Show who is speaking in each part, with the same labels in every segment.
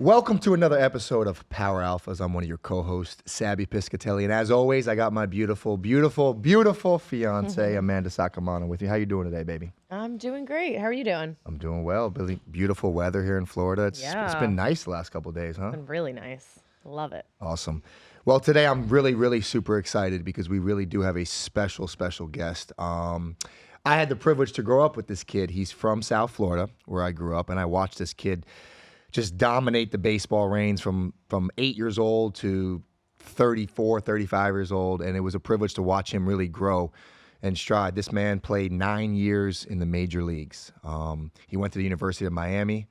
Speaker 1: Welcome to another episode of Power Alphas. I'm one of your co-hosts, Sabby Piscitelli. And as always, I got my beautiful, beautiful, beautiful fiance, Mandy Saccomanno, with you. How you doing today, baby?
Speaker 2: I'm doing great. How are you doing?
Speaker 1: I'm doing well. Really beautiful weather here in Florida. It's been nice the last couple of days, huh?
Speaker 2: It's been really nice. Love it.
Speaker 1: Awesome. Well, today I'm really super excited because we really do have a special guest. I had the privilege to grow up with this kid. He's from South Florida, where I grew up, and I watched this kid just dominate the baseball reins from 8 years old to 34, 35 years old. And it was a privilege to watch him really grow and stride. This man played 9 years in the major leagues. He went to the University of Miami.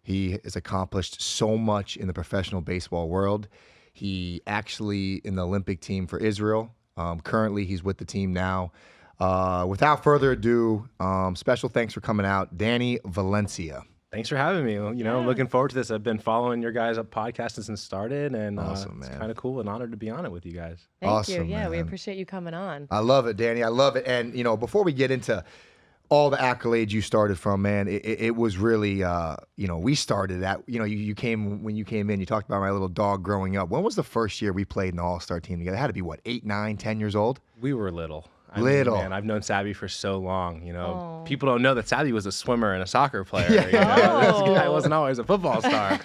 Speaker 1: He has accomplished so much in the professional baseball world. He actually in the Olympic team for Israel. Currently, he's with the team now. Without further ado, special thanks for coming out, Danny Valencia.
Speaker 3: Thanks for having me. You know, I'm looking forward to this. I've been following your guys' podcast since it started, and
Speaker 1: Awesome,
Speaker 3: it's
Speaker 1: man.
Speaker 3: kind of cool and honored to be on it with you guys.
Speaker 2: Thank you.
Speaker 1: Awesome,
Speaker 2: Yeah, we
Speaker 1: man.
Speaker 2: appreciate you coming on.
Speaker 1: I love it, Danny. I love it. And, you know, before we get into all the accolades you started from, man, it was really, we started at, you came, when you came in, you talked about my little dog growing up. When was the first year we played an all-star team together? It had to be, 8, 9, 10 years old?
Speaker 3: We were little.
Speaker 1: Man,
Speaker 3: I've known Sabby for so long. You know,
Speaker 2: Oh.
Speaker 3: people don't know that Sabby was a swimmer and a soccer player. You know? This guy wasn't always a football star.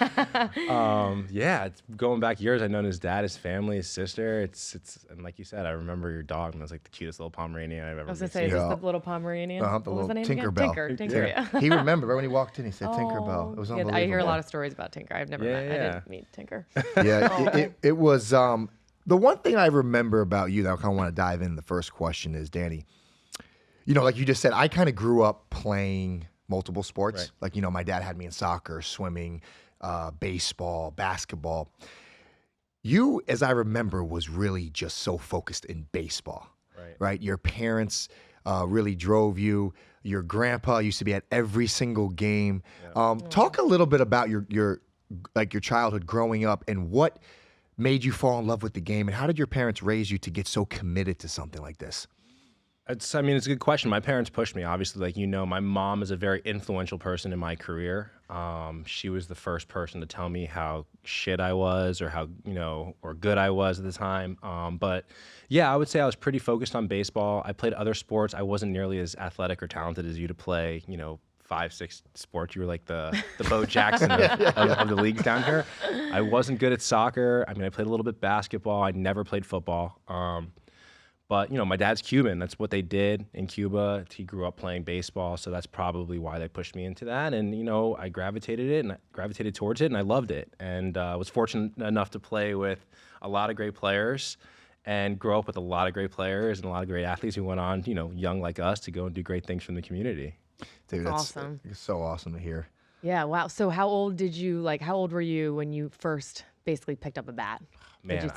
Speaker 3: It's going back years. I've known his dad, his family, his sister. It's and like you said, I remember your dog, and it was like the cutest little Pomeranian I've ever
Speaker 2: I was going to
Speaker 3: seen.
Speaker 2: say, is this the little Pomeranian?
Speaker 1: The
Speaker 2: What was the name again?
Speaker 1: Tinkerbell.
Speaker 2: Tinker, yeah.
Speaker 1: He remembered right when he walked in. He said Tinkerbell. It was unbelievable.
Speaker 2: I hear a lot of stories about Tinker. I've never met. I didn't meet Tinker.
Speaker 1: Yeah, it was. The one thing I remember about you that I kind of want to dive in. The first question is, Danny. You know, like you just said, I kind of grew up playing multiple sports.
Speaker 3: Right.
Speaker 1: Like, my dad had me in soccer, swimming, baseball, basketball. You, as I remember, was really just so focused in baseball, right? Your parents really drove you. Your grandpa used to be at every single game. Talk a little bit about your childhood growing up and what made you fall in love with the game, and how did your parents raise you to get so committed to something like this?
Speaker 3: It's a good question. My parents pushed me, obviously. My mom is a very influential person in my career. She was the first person to tell me how shit I was or how, or good I was at the time. But yeah, I would say I was pretty focused on baseball. I played other sports. I wasn't nearly as athletic or talented as you to play, 5, 6 sports. You were like the Bo Jackson of the leagues down here. I wasn't good at soccer. I played a little bit basketball. I never played football. But, my dad's Cuban. That's what they did in Cuba. He grew up playing baseball, so that's probably why they pushed me into that. And, I gravitated towards it, and I loved it. And I was fortunate enough to play with a lot of great players and grow up with a lot of great players and a lot of great athletes who went on, young like us, to go and do great things from the community.
Speaker 1: Dude,
Speaker 2: That's awesome.
Speaker 1: It's so awesome to hear.
Speaker 2: Yeah, wow. So how old were you when you first basically picked up a bat?
Speaker 3: Man,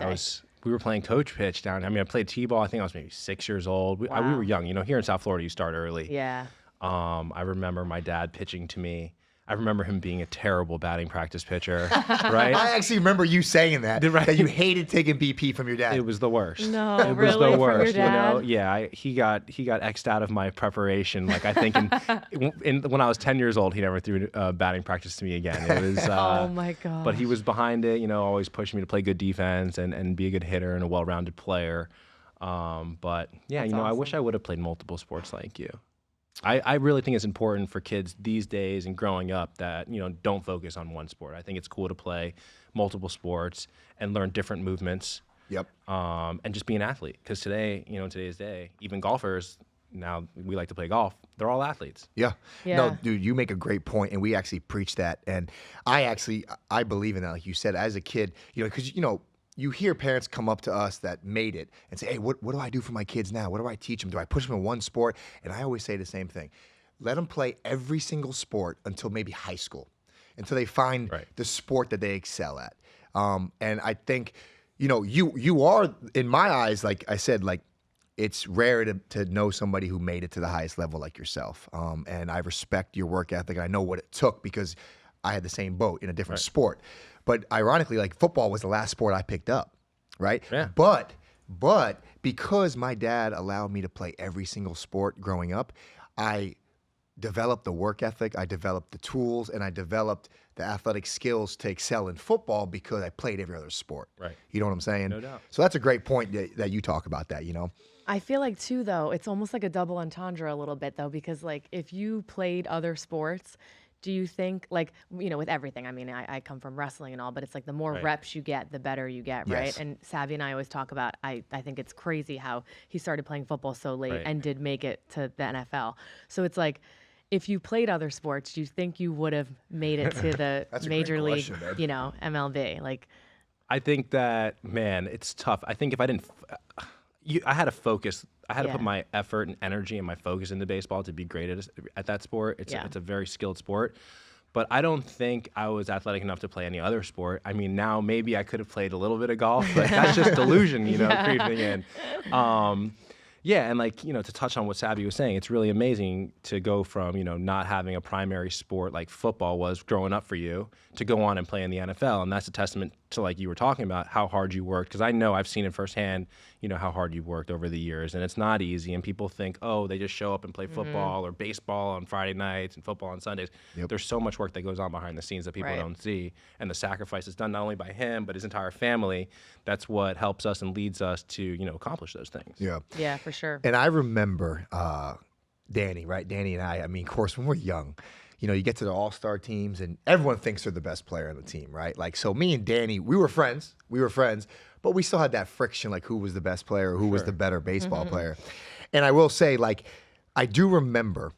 Speaker 3: we were playing coach pitch down. I played t-ball. I think I was maybe 6 years old. We were young. Here in South Florida, you start early.
Speaker 2: Yeah.
Speaker 3: I remember my dad pitching to me. I remember him being a terrible batting practice pitcher, right?
Speaker 1: I actually remember you saying that,
Speaker 3: Right.
Speaker 1: that you hated taking BP from your dad.
Speaker 3: It was the worst.
Speaker 2: No,
Speaker 3: it
Speaker 2: really?
Speaker 3: was the
Speaker 2: From
Speaker 3: worst.
Speaker 2: your dad?
Speaker 3: Yeah, he got X'd out of my preparation. Like I think when I was 10 years old, he never threw batting practice to me again. It was.
Speaker 2: Oh my god.
Speaker 3: But he was behind it. Always pushing me to play good defense and be a good hitter and a well-rounded player. But yeah,
Speaker 2: That's
Speaker 3: I
Speaker 2: awesome.
Speaker 3: wish I would have played multiple sports like you. I really think it's important for kids these days and growing up that, don't focus on one sport. I think it's cool to play multiple sports and learn different movements.
Speaker 1: Yep.
Speaker 3: And just be an athlete. Because today, today's day, even golfers, now we like to play golf, they're all athletes.
Speaker 1: Yeah.
Speaker 2: Yeah.
Speaker 1: No, dude, you make a great point, and we actually preach that. And I believe in that, like you said, as a kid, because, you hear parents come up to us that made it and say, hey, what do I do for my kids now? What do I teach them? Do I push them in one sport? And I always say the same thing. Let them play every single sport until maybe high school, until they find the sport that they excel at. And I think, you are, in my eyes, like I said, like it's rare to know somebody who made it to the highest level like yourself. And I respect your work ethic. I know what it took because I had the same boat in a different sport. But ironically, like football was the last sport I picked up, right?
Speaker 3: Yeah.
Speaker 1: But because my dad allowed me to play every single sport growing up, I developed the work ethic, I developed the tools, and I developed the athletic skills to excel in football because I played every other sport.
Speaker 3: Right.
Speaker 1: You know what I'm saying?
Speaker 3: No doubt.
Speaker 1: So that's a great point that you talk about that, you know?
Speaker 2: I feel like too, though, it's almost like a double entendre a little bit, though, because like if you played other sports, do you think like, with everything, I mean, I come from wrestling and all, but it's like the more
Speaker 3: Right.
Speaker 2: reps you get, the better you get, right?
Speaker 1: Yes.
Speaker 2: And Savvy and I always talk about, I think it's crazy how he started playing football so late
Speaker 3: Right.
Speaker 2: and did make it to the NFL. So it's like, if you played other sports, do you think you would have made it to the
Speaker 1: That's a great
Speaker 2: major league,
Speaker 1: question, man.
Speaker 2: MLB? Like,
Speaker 3: I think that, man, it's tough. I think if I didn't, I had to focus. I had to put
Speaker 2: Yeah.
Speaker 3: my effort and energy and my focus into baseball to be great at that sport. It's
Speaker 2: Yeah.
Speaker 3: a very skilled sport. But I don't think I was athletic enough to play any other sport. I mean, now maybe I could have played a little bit of golf, but that's just delusion, creeping in. Yeah, and to touch on what Sabby was saying, it's really amazing to go from, not having a primary sport like football was growing up for you to go on and play in the NFL. And that's a testament to, like you were talking about, how hard you worked. Because I know I've seen it firsthand, how hard you've worked over the years. And it's not easy. And people think, oh, they just show up and play football or baseball on Friday nights and football on Sundays.
Speaker 1: Yep.
Speaker 3: There's so much work that goes on behind the scenes that people
Speaker 2: Right.
Speaker 3: don't see. And the sacrifice is done not only by him, but his entire family. That's what helps us and leads us to, accomplish those things.
Speaker 1: Yeah.
Speaker 2: yeah, for sure.
Speaker 1: And I remember Danny, right? Danny and I mean, of course, when we're young, you get to the all-star teams and everyone thinks they're the best player on the team, right? Like, so me and Danny, we were friends, but we still had that friction, like who was the best player, who was the better baseball player. And I will say, like, I do remember,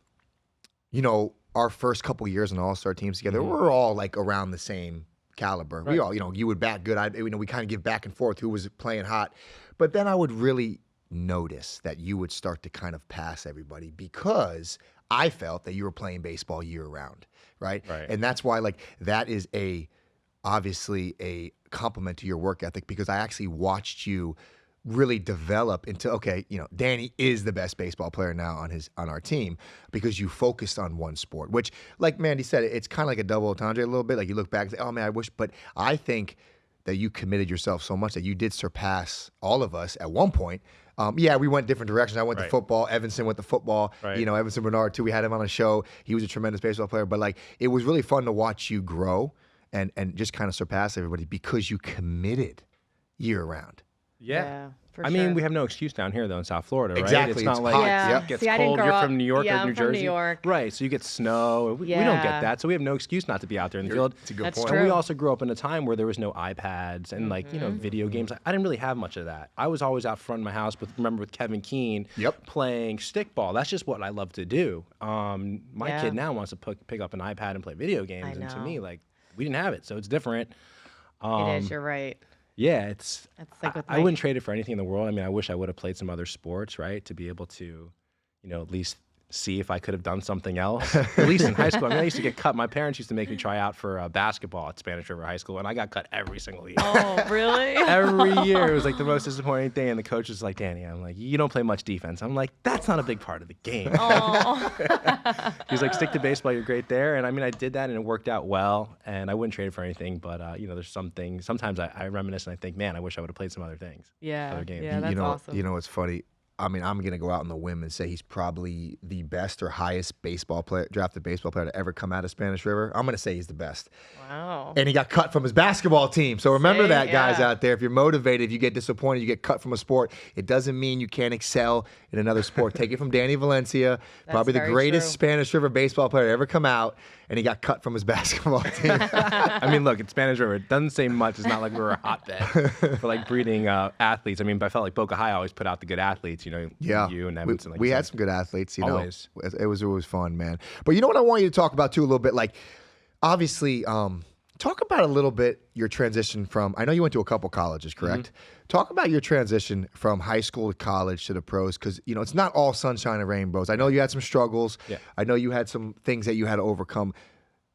Speaker 1: our first couple years in all-star teams together, we were all like around the same caliber. Right. We all, you would bat good. We kind of give back and forth who was playing hot. But then I would really notice that you would start to kind of pass everybody because I felt that you were playing baseball year round, right? And that's why, like, that is obviously a compliment to your work ethic because I actually watched you really develop into, okay, Danny is the best baseball player now on our team because you focused on one sport, which, like Mandy said, it's kind of like a double entendre a little bit. Like you look back and say, oh man, I wish, but I think that you committed yourself so much that you did surpass all of us at one point. We went different directions. I went to football. Evanson went to football.
Speaker 3: Right.
Speaker 1: Evanson Bernard too. We had him on a show. He was a tremendous baseball player. But like, it was really fun to watch you grow and just kind of surpass everybody because you committed year round.
Speaker 3: Yeah.
Speaker 2: For
Speaker 3: I mean,
Speaker 2: sure.
Speaker 3: we have no excuse down here, though, in South Florida, right?
Speaker 1: Exactly.
Speaker 3: It's not
Speaker 1: It's
Speaker 3: like
Speaker 1: hot.
Speaker 2: Yeah.
Speaker 3: it gets
Speaker 2: See, I didn't
Speaker 3: cold.
Speaker 2: grow
Speaker 3: You're
Speaker 2: up-
Speaker 3: from New York
Speaker 2: yeah,
Speaker 3: or New
Speaker 2: I'm from
Speaker 3: Jersey.
Speaker 2: New York.
Speaker 3: Right, so you get snow. We don't
Speaker 2: Yeah.
Speaker 3: get that, so we have no excuse not to be out there in the field.
Speaker 1: It's a good
Speaker 2: That's
Speaker 1: point.
Speaker 2: true.
Speaker 3: And we also grew up in a time where there was no iPads and video games. I didn't really have much of that. I was always out front of my house with Kevin Keene playing stickball. That's just what I love to do. My kid now wants to pick up an iPad and play video games.
Speaker 2: I
Speaker 3: And to
Speaker 2: know.
Speaker 3: me, like, we didn't have it, so it's different.
Speaker 2: It is. You're right.
Speaker 3: Yeah, it's
Speaker 2: like with
Speaker 3: I
Speaker 2: my-
Speaker 3: wouldn't trade it for anything in the world. I mean, I wish I would have played some other sports, right? To be able to, at least see if I could have done something else. At least in high school. I mean, I used to get cut. My parents used to make me try out for basketball at Spanish River High School, and I got cut every single year.
Speaker 2: Oh, really?
Speaker 3: Every year. It was like the most disappointing thing. And the coach was like, Danny, I'm like, you don't play much defense. I'm like, that's not a big part of the game.
Speaker 2: Oh.
Speaker 3: He's like, stick to baseball. You're great there. And I mean, I did that and it worked out well. And I wouldn't trade it for anything. But, there's some things. Sometimes I reminisce and I think, man, I wish I would have played some other things.
Speaker 2: Yeah.
Speaker 3: Other games.
Speaker 2: Yeah, that's awesome.
Speaker 1: You know what's funny? I mean, I'm going to go out on the whim and say he's probably the best or highest drafted baseball player to ever come out of Spanish River. I'm going to say he's the best.
Speaker 2: Wow.
Speaker 1: And he got cut from his basketball team. So remember
Speaker 2: See?
Speaker 1: that, guys
Speaker 2: Yeah.
Speaker 1: out there. If you're motivated, if you get disappointed, you get cut from a sport, it doesn't mean you can't excel in another sport. Take it from Danny Valencia, probably the
Speaker 2: very
Speaker 1: greatest
Speaker 2: true.
Speaker 1: Spanish River baseball player to ever come out, and he got cut from his basketball team.
Speaker 3: I mean, look, it's Spanish River. It doesn't say much. It's not like we're a hotbed for like breeding athletes. I mean, but I felt like Boca High always put out the good athletes,
Speaker 1: Yeah,
Speaker 3: you and Evanson.
Speaker 1: we
Speaker 3: you
Speaker 1: had
Speaker 3: said.
Speaker 1: some good athletes.
Speaker 3: Always.
Speaker 1: It was fun, man. But you know what I want you to talk about too a little bit, like obviously, talk about a little bit your transition from. I know you went to a couple colleges, correct? Talk about your transition from high school to college to the pros, because it's not all sunshine and rainbows. I know you had some struggles.
Speaker 3: Yeah.
Speaker 1: I know you had some things that you had to overcome.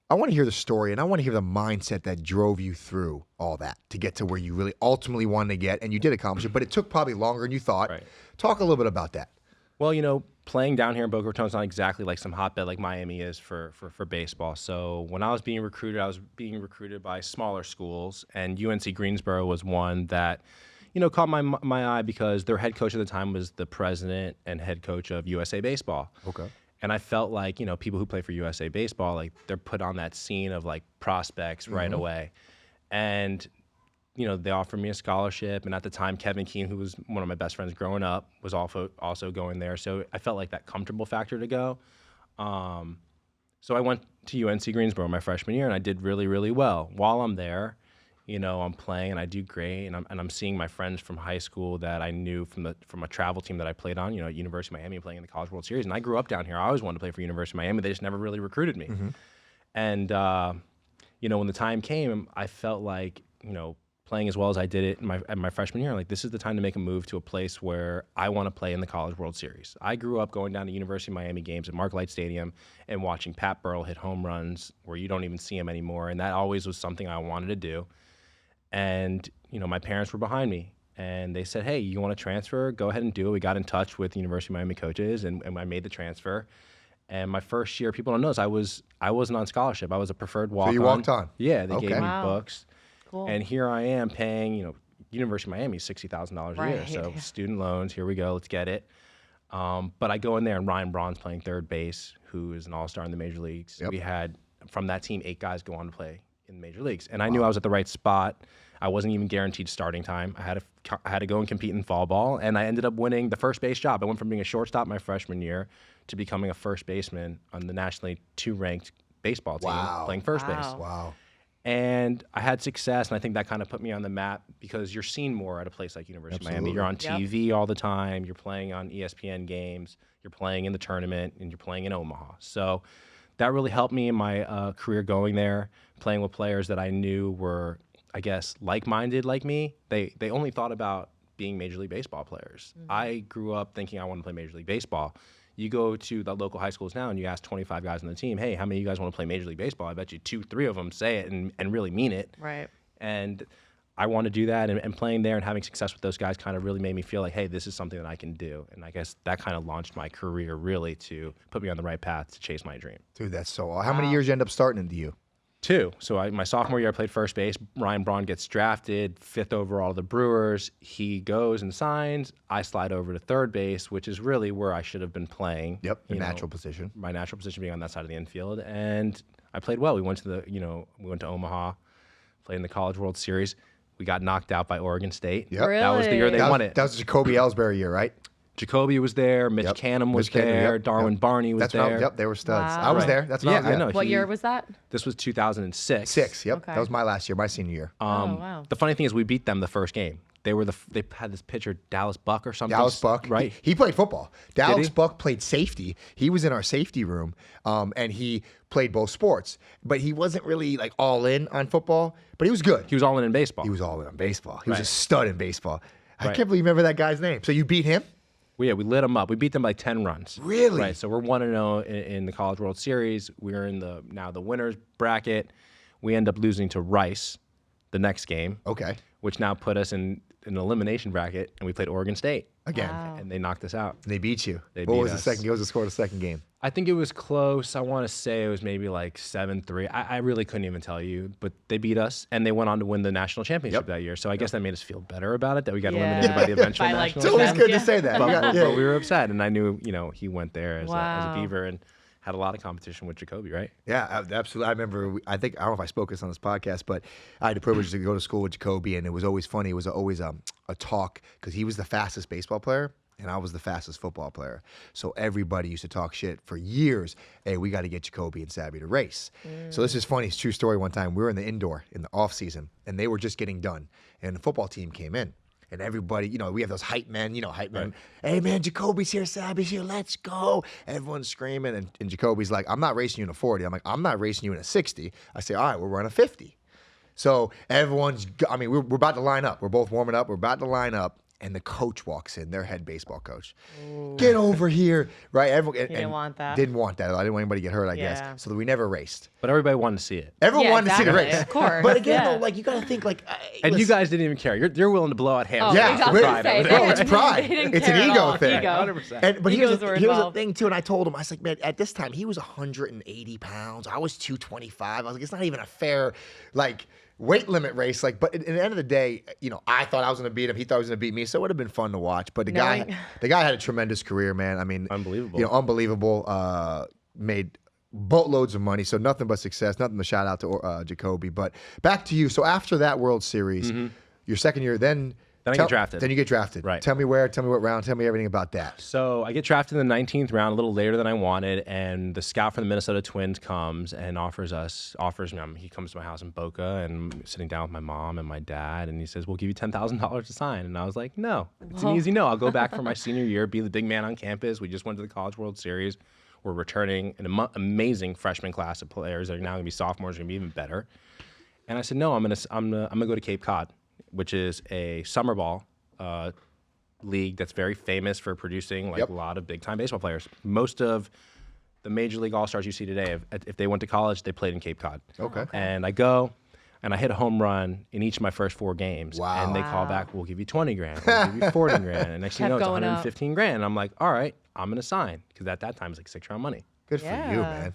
Speaker 1: I want to hear the story, and I want to hear the mindset that drove you through all that to get to where you really ultimately wanted to get, and you did accomplish it, but it took probably longer than you thought.
Speaker 3: Right.
Speaker 1: Talk a little bit about that.
Speaker 3: Well, playing down here in Boca Raton is not exactly like some hotbed like Miami is for baseball. So when I was being recruited by smaller schools, and UNC Greensboro was one that, caught my eye because their head coach at the time was the president and head coach of USA Baseball.
Speaker 1: Okay.
Speaker 3: And I felt like, people who play for USA Baseball, like they're put on that scene of like prospects right away. And, they offered me a scholarship. And at the time, Kevin Keene, who was one of my best friends growing up, was also going there. So I felt like that comfortable factor to go. So I went to UNC Greensboro my freshman year, and I did really, really well. While I'm there, I'm playing and I do great, and I'm seeing my friends from high school that I knew from a travel team that I played on, at University of Miami, playing in the College World Series. And I grew up down here. I always wanted to play for University of Miami. They just never really recruited me. And when the time came, I felt like playing as well as I did it in my freshman year, like this is the time to make a move to a place where I want to play in the College World Series. I grew up going down to University of Miami games at Mark Light Stadium and watching Pat Burrell hit home runs where you don't even see him anymore, and that always was something I wanted to do. And my parents were behind me, and they said, "Hey, you want to transfer? Go ahead and do it." We got in touch with University of Miami coaches, and I made the transfer. And my first year, people don't know this, I wasn't on scholarship. I was a preferred walk-on.
Speaker 1: So you walked on?
Speaker 3: Yeah, they gave me
Speaker 2: Wow.
Speaker 3: books.
Speaker 2: Cool.
Speaker 3: And here I am paying, University of Miami $60,000 a year.
Speaker 2: Right,
Speaker 3: So
Speaker 2: yeah.
Speaker 3: student loans, here we go, let's get it. But I go in there and Ryan Braun's playing third base, who is an all-star in the major leagues.
Speaker 1: Yep.
Speaker 3: We had, from that team, 8 guys go on to play in the major leagues. And I knew I was at the right spot. I wasn't even guaranteed starting time. I had to go and compete in fall ball, and I ended up winning the first base job. I went from being a shortstop my freshman year to becoming a first baseman on the nationally 2-ranked baseball team, playing first base.
Speaker 1: Wow.
Speaker 3: And I had success, and I think that kind of put me on the map because you're seen more at a place like University of Miami. You're on TV all the time. You're playing on ESPN games. You're playing in the tournament, and you're playing in Omaha. So that really helped me in my career going there, playing with players that I knew were, I guess, like-minded like me. They only thought about being Major League Baseball players. I grew up thinking I wanted to play Major League Baseball. You go to the local high schools now and you ask 25 guys on the team, "Hey, how many of you guys want to play Major League Baseball?" I bet you 2-3 of them say it and really mean it.
Speaker 2: Right.
Speaker 3: And I want to do that, and playing there and having success with those guys kind of really made me feel like, hey, this is something that I can do. And I guess that kind of launched my career really to put me on the right path to chase my dream.
Speaker 1: Dude, that's so awesome. How many years you end up starting into you?
Speaker 3: 2. So my sophomore year, I played first base. Ryan Braun gets drafted, 5th overall to the Brewers. He goes and signs. I slide over to third base, which is really where I should have been playing.
Speaker 1: Yep, your natural position.
Speaker 3: My natural position being on that side of the infield. And I played well. We went to Omaha, played in the College World Series. We got knocked out by Oregon State.
Speaker 1: Yep.
Speaker 2: Really?
Speaker 3: That was the year they won it.
Speaker 1: That was Jacoby Ellsbury year, right?
Speaker 3: Jacoby was there. Mitch
Speaker 1: Yep.
Speaker 3: Canham was
Speaker 1: Mitch Canham,
Speaker 3: there.
Speaker 1: yep,
Speaker 3: Darwin
Speaker 1: yep.
Speaker 3: Barney was
Speaker 1: That's
Speaker 3: there.
Speaker 1: Yep, they were studs.
Speaker 2: Wow.
Speaker 1: I was
Speaker 3: Right.
Speaker 1: there. That's
Speaker 3: Yeah,
Speaker 1: not.
Speaker 3: I know.
Speaker 2: What year was that?
Speaker 3: This was 2006.
Speaker 1: 6. Yep,
Speaker 2: Okay.
Speaker 1: that was my last year, my senior year.
Speaker 2: Oh, wow.
Speaker 3: The funny thing is, we beat them the first game. They had this pitcher, Dallas Buck or something.
Speaker 1: Dallas Buck,
Speaker 3: right?
Speaker 1: He played football. Dallas
Speaker 3: he?
Speaker 1: Buck played safety. He was in our safety room, and he played both sports. But he wasn't really like all in on football. But he was good.
Speaker 3: He was all in baseball.
Speaker 1: He was all in on baseball. He was a
Speaker 3: Right.
Speaker 1: stud in baseball. I
Speaker 3: Right.
Speaker 1: can't believe you remember that guy's name. So you beat him?
Speaker 3: We lit them up. We beat them by 10 runs.
Speaker 1: Really?
Speaker 3: Right. So we're 1-0 in the College World Series. We're in the winners bracket. We end up losing to Rice the next game,
Speaker 1: Okay.
Speaker 3: which now put us in an elimination bracket, and we played Oregon State.
Speaker 1: Again.
Speaker 2: Wow.
Speaker 3: And they knocked us out.
Speaker 1: And they beat you.
Speaker 3: They
Speaker 1: what
Speaker 3: beat
Speaker 1: was
Speaker 3: us.
Speaker 1: the second? What was the score of the second game?
Speaker 3: I think it was close. I want to say it was maybe like 7-3. I really couldn't even tell you, but they beat us, and they went on to win the national championship
Speaker 1: Yep.
Speaker 3: that year. So I guess that made us feel better about it, that we got
Speaker 2: Yeah.
Speaker 3: eliminated by the eventual
Speaker 2: By, like,
Speaker 3: national
Speaker 1: It's always
Speaker 3: champion.
Speaker 1: good to say that.
Speaker 3: But,
Speaker 1: You got-
Speaker 3: but we were upset, and I knew, he went there as a
Speaker 2: Wow.
Speaker 3: Beaver and had a lot of competition with Jacoby, right?
Speaker 1: Yeah, absolutely. I remember. I don't know if I spoke this on this podcast, but I had the privilege to go to school with Jacoby, and it was always funny. It was always a talk because he was the fastest baseball player, and I was the fastest football player. So everybody used to talk shit for years. Hey, we got to get Jacoby and Sabby to race. So this is funny. It's a true story. One time we were in the indoor in the off season, and they were just getting done, and the football team came in. And everybody, we have those hype men, hype men. Hey, man, Jacoby's here, Sabby's here, let's go. Everyone's screaming. And Jacoby's like, I'm not racing you in a 40. I'm like, I'm not racing you in a 60. I say, all right, we'll run a 50. So we're about to line up. We're both warming up. We're about to line up. And the coach walks in, their head baseball coach. Get over here, right? Everyone,
Speaker 2: He didn't want that.
Speaker 1: Didn't want that. I didn't want anybody to get hurt, I
Speaker 2: Yeah.
Speaker 1: guess. So we never raced.
Speaker 3: But everybody wanted to see it.
Speaker 1: Everyone
Speaker 2: Yeah,
Speaker 1: wanted to see the
Speaker 2: exactly,
Speaker 1: race.
Speaker 2: of course,
Speaker 1: But again,
Speaker 2: yeah.
Speaker 1: though, you got to think,
Speaker 3: And you
Speaker 1: listen,
Speaker 3: guys didn't even care. You're willing to blow out hands.
Speaker 2: Oh,
Speaker 1: Yeah,
Speaker 2: I was
Speaker 1: we're-
Speaker 2: gonna say,
Speaker 1: bro, it's
Speaker 2: they
Speaker 1: pride.
Speaker 2: didn't
Speaker 1: It's an
Speaker 2: care at
Speaker 1: ego
Speaker 2: all.
Speaker 1: thing.
Speaker 2: Ego.
Speaker 3: 100%.
Speaker 1: But
Speaker 2: Egos were
Speaker 1: here's the
Speaker 2: involved.
Speaker 1: thing too, and I told him, I was like, man, at this time he was 180 pounds. I was 225. I was like, it's not even a fair, weight limit race. Like, but at the end of the day, I thought I was going to beat him. He thought he was going to beat me. So it would have been fun to watch. But the guy had a tremendous career, man. I mean,
Speaker 3: Unbelievable.
Speaker 1: Unbelievable. Made boatloads of money. So nothing but success. Nothing to shout out to Jacoby. But back to you. So after that World Series, your second year, then
Speaker 3: I get drafted.
Speaker 1: Then you get drafted.
Speaker 3: Right.
Speaker 1: Tell me where, tell me what round, tell me everything about that.
Speaker 3: So I get drafted in the 19th round, a little later than I wanted, and the scout from the Minnesota Twins comes and offers me. He comes to my house in Boca, and I'm sitting down with my mom and my dad, and he says, "We'll give you $10,000 to sign." And I was like, "No, it's an easy no. I'll go back for my senior year, be the big man on campus. We just went to the College World Series. We're returning an amazing freshman class of players that are now going to be sophomores, going to be even better." And I said, "No, I'm gonna go to Cape Cod, which is a summer ball league that's very famous for producing a lot of big-time baseball players. Most of the Major League All-Stars you see today, if they went to college, they played in Cape Cod.
Speaker 1: Okay.
Speaker 3: And I go, and I hit a home run in each of my first 4 games.
Speaker 1: Wow.
Speaker 3: And they call back, "We'll give you 20 grand. We'll give you 40 grand. And next thing you know, it's 115 grand. And I'm like, all right, I'm going to sign. Because at that time, it's like 6-round money.
Speaker 1: Good for you, man.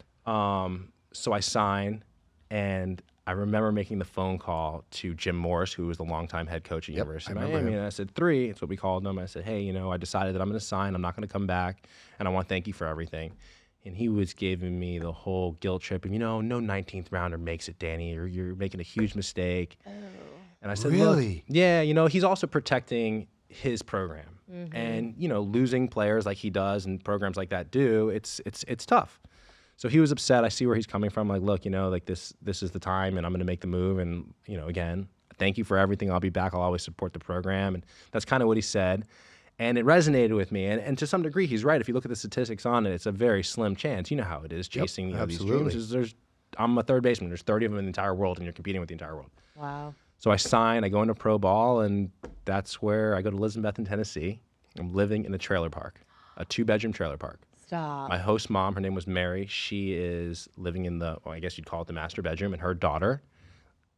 Speaker 3: So I sign, and I remember making the phone call to Jim Morris, who was the longtime head coach at University of Miami. And I said, 3, it's what we called him. I said, "Hey, I decided that I'm going to sign. I'm not going to come back, and I want to thank you for everything." And he was giving me the whole guilt trip. And, no 19th rounder makes it, Danny. You're making a huge mistake. Oh. And I said,
Speaker 1: really?
Speaker 3: Look, yeah, he's also protecting his program. And, losing players like he does and programs like that do, it's tough. So he was upset. I see where he's coming from. Like, look, this is the time, and I'm going to make the move. And, again, thank you for everything. I'll be back. I'll always support the program. And that's kind of what he said. And it resonated with me. And to some degree, he's right. If you look at the statistics on it, it's a very slim chance. You know how it is chasing these dreams. I'm a third baseman. There's 30 of them in the entire world, and you're competing with the entire world.
Speaker 2: Wow.
Speaker 3: So I sign. I go into pro ball, and that's where I go to Elizabethton, Tennessee. I'm living in a trailer park, a 2-bedroom trailer park.
Speaker 2: Stop.
Speaker 3: My host mom, her name was Mary. She is living in I guess you'd call it the master bedroom, and her daughter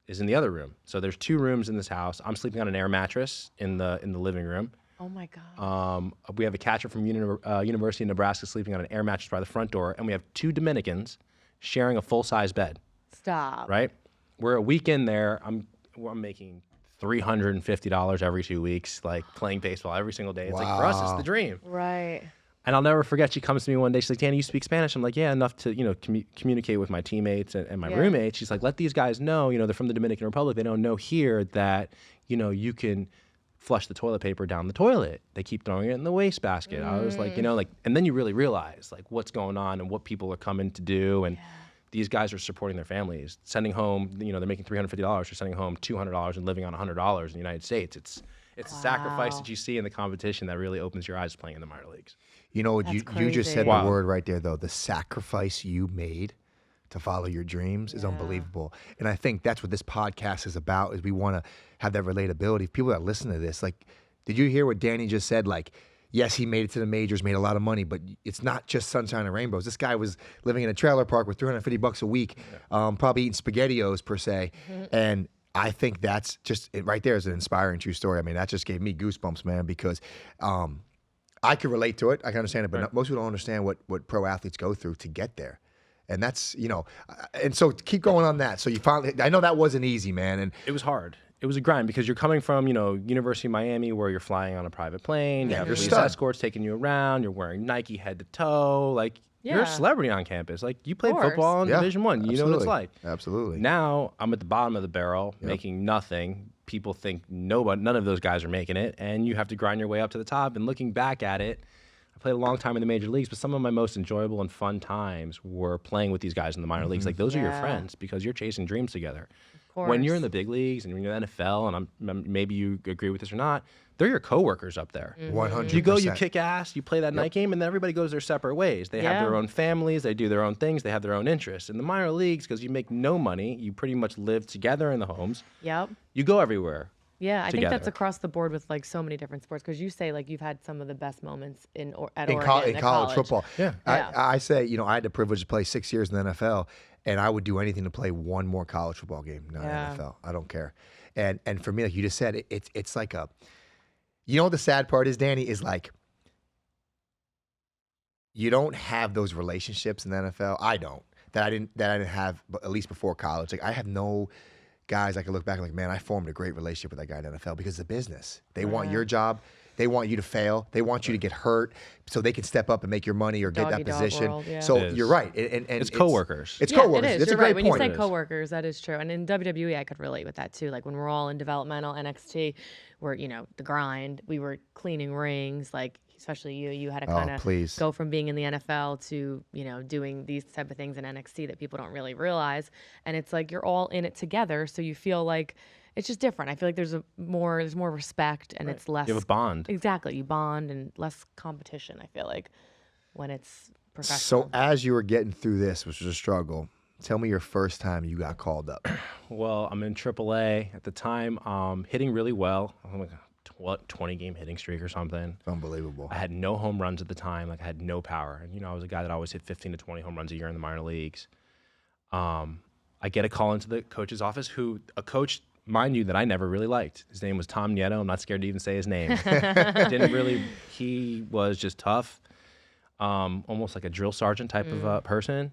Speaker 3: is in the other room. So there's 2 rooms in this house. I'm sleeping on an air mattress in the living room.
Speaker 2: Oh my God.
Speaker 3: We have a catcher from University of Nebraska sleeping on an air mattress by the front door, and we have 2 Dominicans sharing a full-size bed.
Speaker 2: Stop.
Speaker 3: Right? We're a week in there. I'm making $350 every 2 weeks, like playing baseball every single day. It's like, for us, it's the dream.
Speaker 2: Right.
Speaker 3: And I'll never forget, she comes to me one day, she's like, "Danny, you speak Spanish?" I'm like, "Yeah, enough to, communicate with my teammates and my roommates." She's like, "Let these guys know, they're from the Dominican Republic. They don't know here that, you can flush the toilet paper down the toilet. They keep throwing it in the wastebasket." I was like, and then you really realize, like, what's going on and what people are coming to do. And these guys are supporting their families, sending home, they're making $350. They're sending home $200 and living on $100 in the United States. It's a sacrifice that you see in the competition that really opens your eyes playing in the minor leagues.
Speaker 1: You just said the word right there, though. The sacrifice you made to follow your dreams is unbelievable. And I think that's what this podcast is about, is we want to have that relatability. People that listen to this, like, did you hear what Danny just said? Like, yes, he made it to the majors, made a lot of money, but it's not just sunshine and rainbows. This guy was living in a trailer park with $350 a week, probably eating SpaghettiOs per se. And I think that's just, it right there is an inspiring true story. I mean, that just gave me goosebumps, man, because I could relate to it. I can understand it, but most people don't understand what pro athletes go through to get there. And that's, and so keep going on that. So you finally, I know that wasn't easy, man. And
Speaker 3: it was hard. It was a grind because you're coming from, University of Miami, where you're flying on a private plane. You have police escorts taking you around. You're wearing Nike head to toe. Like, you're a celebrity on campus. Like, you played football in Division I. You know what it's like.
Speaker 1: Absolutely.
Speaker 3: Now I'm at the bottom of the barrel, making nothing. People think none of those guys are making it, and you have to grind your way up to the top. And looking back at it, I played a long time in the major leagues, but some of my most enjoyable and fun times were playing with these guys in the minor leagues. Like, those are your friends because you're chasing dreams together. When you're in the big leagues and you're in the NFL, and maybe you agree with this or not, they're your coworkers up there.
Speaker 1: 100%.
Speaker 3: You go, you kick ass, you play that night game, and then everybody goes their separate ways. They have their own families, they do their own things, they have their own interests. In the minor leagues, because you make no money, you pretty much live together in the homes.
Speaker 2: Yep.
Speaker 3: You go everywhere.
Speaker 2: Yeah, I think that's across the board with like so many different sports, because you say like you've had some of the best moments in Oregon
Speaker 1: in college football. Yeah. I say, I had the privilege to play 6 years in the NFL, and I would do anything to play one more college football game, not NFL. I don't care. And for me, like you just said, it's like what the sad part is, Danny, is like you don't have those relationships in the NFL. I don't. That I didn't have, at least before college. Like, I have no guys I can look back and like, man, I formed a great relationship with that guy in the NFL because it's a business. They want your job. They want you to fail. They want you to get hurt so they can step up and make your money or get that
Speaker 2: Dog
Speaker 1: position.
Speaker 2: world, yeah.
Speaker 1: So
Speaker 3: It is.
Speaker 1: you're right. And
Speaker 3: It's coworkers.
Speaker 1: It's
Speaker 2: Yeah,
Speaker 1: coworkers.
Speaker 2: it is.
Speaker 1: It's
Speaker 2: You're
Speaker 1: a great
Speaker 2: right. When
Speaker 1: point.
Speaker 2: you say coworkers, that is true. And in WWE, I could relate with that too. Like when we're all in developmental NXT, where the grind, we were cleaning rings. Like especially you had to kind of
Speaker 1: please.
Speaker 2: go from being in the NFL to doing these type of things in NXT that people don't really realize. And it's like you're all in it together, so you feel like it's just different. I feel like there's more respect and it's less.
Speaker 3: You have a bond.
Speaker 2: Exactly, you bond and less competition. I feel like when it's professional.
Speaker 1: So as you were getting through this, which was a struggle, tell me your first time you got called up.
Speaker 3: Well, I'm in AAA at the time, hitting really well. I'm like, 20-game hitting streak or something.
Speaker 1: Unbelievable.
Speaker 3: I had no home runs at the time. Like I had no power. And I was a guy that always hit 15 to 20 home runs a year in the minor leagues. I get a call into the coach's office, a coach, mind you, that I never really liked. His name was Tom Nieto. I'm not scared to even say his name. He was just tough, almost like a drill sergeant type of person.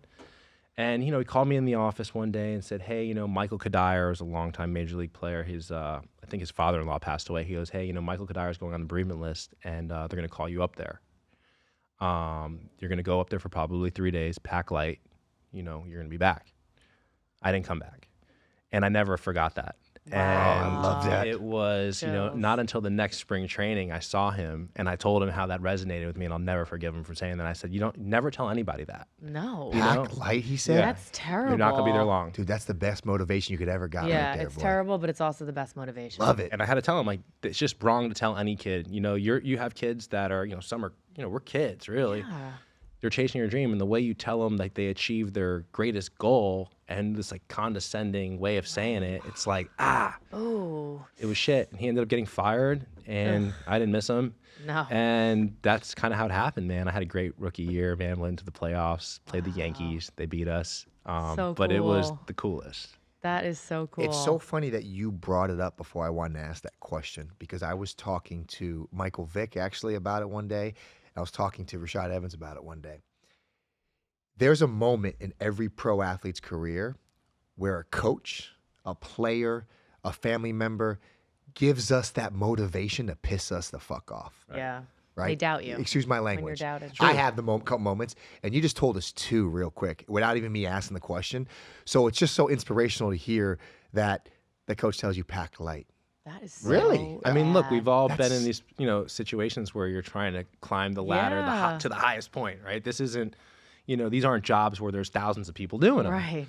Speaker 3: And, he called me in the office one day and said, hey, Michael Kadire is a longtime major league player. I think his father-in-law passed away. He goes, hey, Michael Kadire is going on the bereavement list, and they're going to call you up there. You're going to go up there for probably 3 days, pack light. You're going to be back. I didn't come back. And I never forgot that.
Speaker 1: Wow. I love that.
Speaker 3: It was, not until the next spring training I saw him and I told him how that resonated with me, and I'll never forgive him for saying that. I said, never tell anybody that.
Speaker 2: No.
Speaker 1: Pack light, he said?
Speaker 2: That's terrible.
Speaker 3: You're not going to be there long.
Speaker 1: Dude, that's the best motivation you could ever got right there,
Speaker 2: it's
Speaker 1: boy.
Speaker 2: terrible, but it's also the best motivation.
Speaker 1: Love it.
Speaker 3: And I had to tell him, like, it's just wrong to tell any kid. You have kids that are, some are, we're kids, really.
Speaker 2: Yeah.
Speaker 3: They're chasing your dream, and the way you tell them that they achieve their greatest goal and this like condescending way of saying it, it's like,
Speaker 2: Oh.
Speaker 3: it was shit. And he ended up getting fired, and I didn't miss him.
Speaker 2: No.
Speaker 3: And that's kind of how it happened, man. I had a great rookie year, man. Went into the playoffs, played the Yankees. They beat us.
Speaker 2: So
Speaker 3: but it was
Speaker 2: cool.
Speaker 3: the coolest.
Speaker 2: That is so cool.
Speaker 1: It's so funny that you brought it up before I wanted to ask that question, because I was talking to Michael Vick actually about it one day. I was talking to Rashad Evans about it one day. There's a moment in every pro athlete's career where a coach, a player, a family member gives us that motivation to piss us the fuck off.
Speaker 2: Yeah.
Speaker 1: Right?
Speaker 2: They doubt you.
Speaker 1: Excuse my
Speaker 2: When you're
Speaker 1: language.
Speaker 2: doubted.
Speaker 1: I have the couple moments, and you just told us two real quick without even me asking the question. So it's just so inspirational to hear that the coach tells you pack light.
Speaker 2: That is so
Speaker 1: Really?
Speaker 3: I mean, look, we've all been
Speaker 1: That's-
Speaker 3: in these, situations where you're trying to climb the ladder
Speaker 2: Yeah.
Speaker 3: to the highest point, right? This isn't, these aren't jobs where there's thousands of people doing them.
Speaker 2: Right.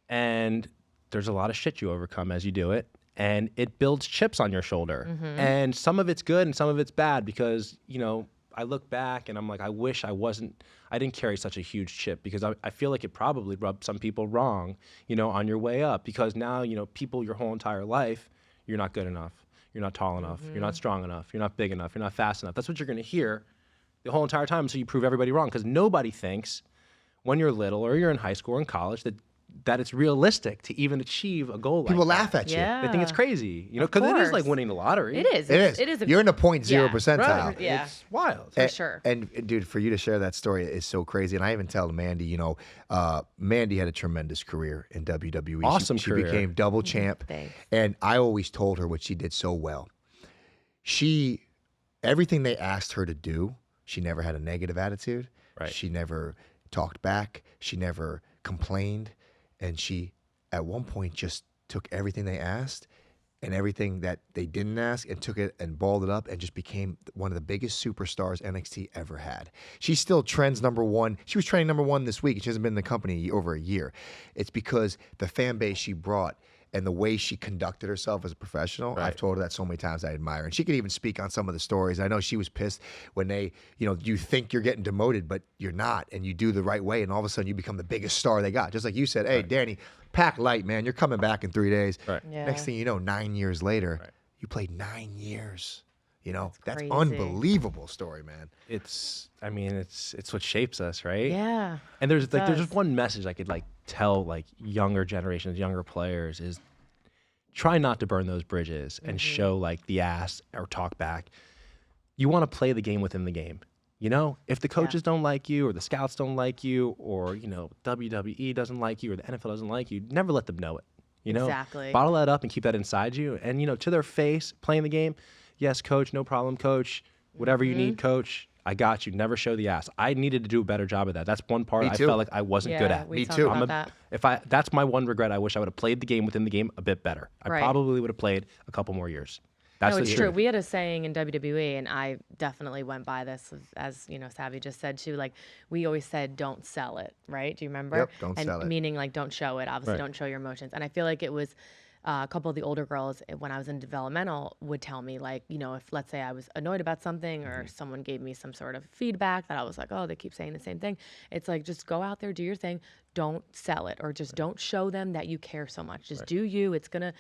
Speaker 3: And there's a lot of shit you overcome as you do it. And it builds chips on your shoulder. And some of it's good and some of it's bad because, I look back and I'm like, I wish I didn't carry such a huge chip, because I feel like it probably rubbed some people wrong, on your way up, because now, people your whole entire life, you're not good enough. You're not tall enough. You're not strong enough. You're not big enough. You're not fast enough. That's what you're going to hear the whole entire time. So you prove everybody wrong, because nobody thinks when you're little or you're in high school or in college that it's realistic to even achieve a goal like
Speaker 1: People
Speaker 3: that.
Speaker 1: laugh at you.
Speaker 2: Yeah.
Speaker 3: They think it's crazy, because it is like
Speaker 2: course.
Speaker 3: winning the lottery.
Speaker 2: It is.
Speaker 1: It is.
Speaker 2: It is.
Speaker 1: You're in the 0.0
Speaker 2: Yeah.
Speaker 1: percentile.
Speaker 3: Right.
Speaker 2: Yeah.
Speaker 3: It's wild.
Speaker 2: For sure.
Speaker 1: And dude, for you to share that story is so crazy. And I even tell Mandy, Mandy had a tremendous career in WWE.
Speaker 3: Awesome
Speaker 1: she
Speaker 3: career.
Speaker 1: became double champ.
Speaker 2: Thanks.
Speaker 1: And I always told her what she did so well. Everything they asked her to do, she never had a negative attitude.
Speaker 3: Right.
Speaker 1: She never talked back. She never complained. And she, at one point, just took everything they asked and everything that they didn't ask and took it and balled it up and just became one of the biggest superstars NXT ever had. She still trends #1. She was trending #1 this week. She hasn't been in the company over a year. It's because the fan base she brought and the way she conducted herself as a professional.
Speaker 3: Right.
Speaker 1: I've told her that so many times. I admire her. And she could even speak on some of the stories. I know she was pissed when you think you're getting demoted, but you're not, and you do the right way, and all of a sudden you become the biggest star they got. Just like you said, hey, Danny, pack light, man. You're coming back in 3 days.
Speaker 3: Right.
Speaker 2: Yeah.
Speaker 1: Next thing you know, 9 years later, you played 9 years. That's
Speaker 2: crazy.
Speaker 1: unbelievable story, man.
Speaker 3: It's what shapes us, right?
Speaker 2: Yeah.
Speaker 3: And there's
Speaker 2: does.
Speaker 3: just one message I could tell younger generations, younger players, is try not to burn those bridges and show the ass or talk back. You want to play the game within the game. If the coaches don't like you, or the scouts don't like you, or WWE doesn't like you, or the NFL doesn't like you, never let them know it. You know,
Speaker 2: Exactly.
Speaker 3: bottle that up and keep that inside you. And, you know, to their face, playing the game, yes, coach, no problem, coach. Whatever you need, coach, I got you. Never show the ass. I needed to do a better job of that. That's one part I felt like I wasn't good at.
Speaker 2: We talked about that.
Speaker 3: That's my one regret. I wish I would have played the game within the game a bit better. I probably would have played a couple more years. That's
Speaker 2: no, it's
Speaker 3: the
Speaker 2: true.
Speaker 3: truth.
Speaker 2: We had a saying in WWE, and I definitely went by this, as you know, Sabby just said too. Like, we always said, "Don't sell it," right? Do you remember?
Speaker 1: Yep, don't sell it.
Speaker 2: Meaning, like, don't show it. Obviously, don't show your emotions. And I feel like it was a couple of the older girls when I was in developmental would tell me, like, you know, if let's say I was annoyed about something or someone gave me some sort of feedback that I was like, oh, they keep saying the same thing. It's like, just go out there, do your thing. Don't sell it, or just don't show them that you care so much. Just do you. It's gonna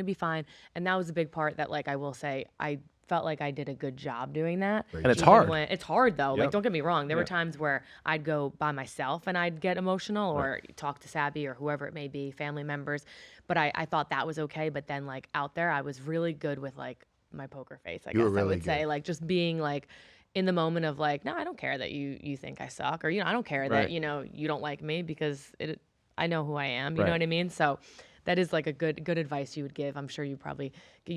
Speaker 2: be fine. And that was a big part that, like, I will say, I felt like I did a good job doing that.
Speaker 3: And it's hard.
Speaker 2: It's hard though. Like, don't get me wrong. There were times where I'd go by myself and I'd get emotional or talk to Sabby or whoever it may be, family members. But I thought that was okay. But then, like, out there, I was really good with, like, my poker face, I guess I would say. Like, just being, like, in the moment of, like, no, I don't care that you think I suck, or, you know, I don't care that, you know, you don't like me, because I know who I am. You know what I mean? So that is, like, a good advice you would give. I'm sure you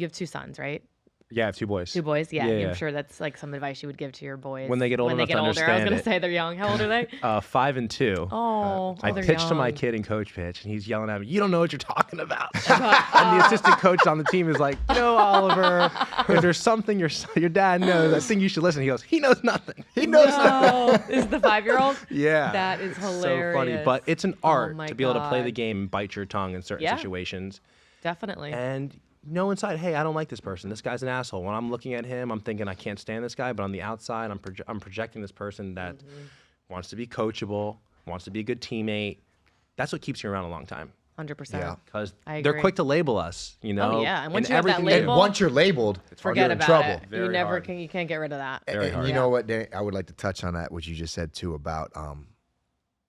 Speaker 2: have 2 sons, right?
Speaker 3: Yeah, I have 2 boys.
Speaker 2: 2 boys, yeah. I'm sure that's, like, some advice you would give to your boys
Speaker 3: when they get older.
Speaker 2: I was gonna say they're young. How old are they?
Speaker 3: 5 and 2.
Speaker 2: Oh,
Speaker 3: I
Speaker 2: they're
Speaker 3: pitched to my
Speaker 2: young.
Speaker 3: kid in coach pitch, and he's yelling at me, "You don't know what you're talking about." And the assistant coach on the team is like, "You know, Oliver, if there's something your dad knows, I think you should listen." He goes, "He knows nothing. He knows nothing."
Speaker 2: Is the 5-year-old?
Speaker 3: Yeah,
Speaker 2: That is hilarious.
Speaker 3: So funny, but it's an art
Speaker 2: my
Speaker 3: to be able to play the
Speaker 2: God.
Speaker 3: game and bite your tongue in certain situations.
Speaker 2: Definitely.
Speaker 3: And know inside, hey, I don't like this person. This guy's an asshole. When I'm looking at him, I'm thinking I can't stand this guy. But on the outside, I'm projecting this person that wants to be coachable, wants to be a good teammate. That's what keeps you around a long time.
Speaker 2: 100%.
Speaker 1: Yeah.
Speaker 3: Because
Speaker 2: I
Speaker 3: they're
Speaker 2: agree.
Speaker 3: quick to label us, you know.
Speaker 2: Oh, yeah. And once
Speaker 3: in
Speaker 2: you have that
Speaker 3: everything they do.
Speaker 1: And
Speaker 2: label,
Speaker 1: once you're labeled,
Speaker 2: forget
Speaker 1: you're in
Speaker 2: about
Speaker 1: trouble.
Speaker 2: it.
Speaker 3: Very
Speaker 2: You never
Speaker 3: hard.
Speaker 2: can. You can't get rid of that.
Speaker 3: Very
Speaker 1: And
Speaker 3: hard.
Speaker 1: you know what, Danny? I would like to touch on that, what you just said too, about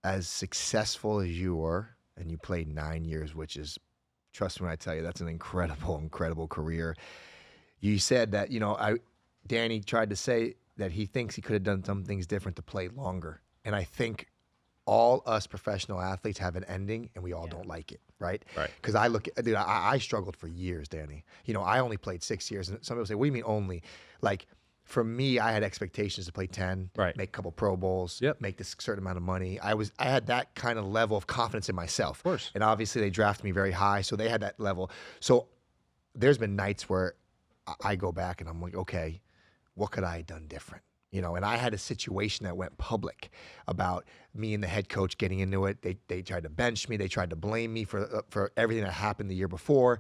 Speaker 1: as successful as you were, and you played 9 years, which is, trust me when I tell you, that's an incredible, incredible career. You said that, you know, Danny tried to say that he thinks he could have done some things different to play longer. And I think all us professional athletes have an ending, and we all don't like it, right?
Speaker 3: Right.
Speaker 1: Because I struggled for years, Danny. You know, I only played 6 years, and some people say, "What do you mean only?" Like, for me, I had expectations to play 10,
Speaker 3: Right.
Speaker 1: make a couple Pro Bowls,
Speaker 3: Yep.
Speaker 1: make this certain amount of money. I had that kind of level of confidence in myself.
Speaker 3: Of course.
Speaker 1: And obviously, they drafted me very high, so they had that level. So there's been nights where I go back and I'm like, okay, what could I have done different? You know, and I had a situation that went public about me and the head coach getting into it. They tried to bench me. They tried to blame me for everything that happened the year before.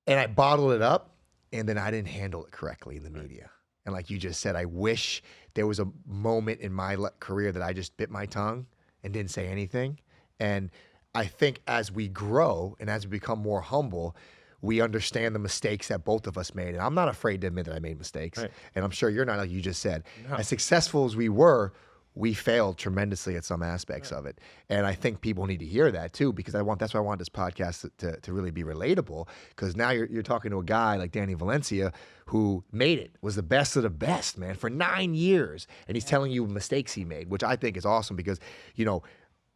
Speaker 1: And I bottled it up, and then I didn't handle it correctly in the media. And like you just said, I wish there was a moment in my career that I just bit my tongue and didn't say anything. And I think as we grow and as we become more humble, we understand the mistakes that both of us made. And I'm not afraid to admit that I made mistakes.
Speaker 3: Right.
Speaker 1: And I'm sure you're not, like you just said.
Speaker 3: No.
Speaker 1: As successful as we were, we failed tremendously at some aspects of it. And I think people need to hear that too, because that's why I want this podcast to really be relatable. Because now you're talking to a guy like Danny Valencia who made it, was the best of the best, man, for 9 years. And he's telling you mistakes he made, which I think is awesome because, you know,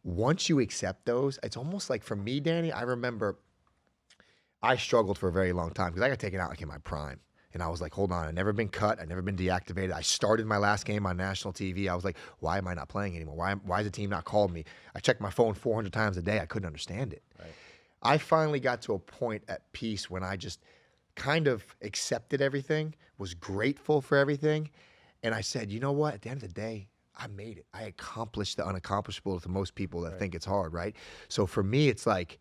Speaker 1: once you accept those, it's almost like for me, Danny, I remember I struggled for a very long time because I got taken out like in my prime. And I was like, hold on, I've never been cut. I've never been deactivated. I started my last game on national TV. I was like, why am I not playing anymore? Why has the team not called me? I checked my phone 400 times a day. I couldn't understand it. Right. I finally got to a point at peace when I just kind of accepted everything, was grateful for everything. And I said, you know what? At the end of the day, I made it. I accomplished the unaccomplishable to most people that think it's hard, right? So for me, it's like,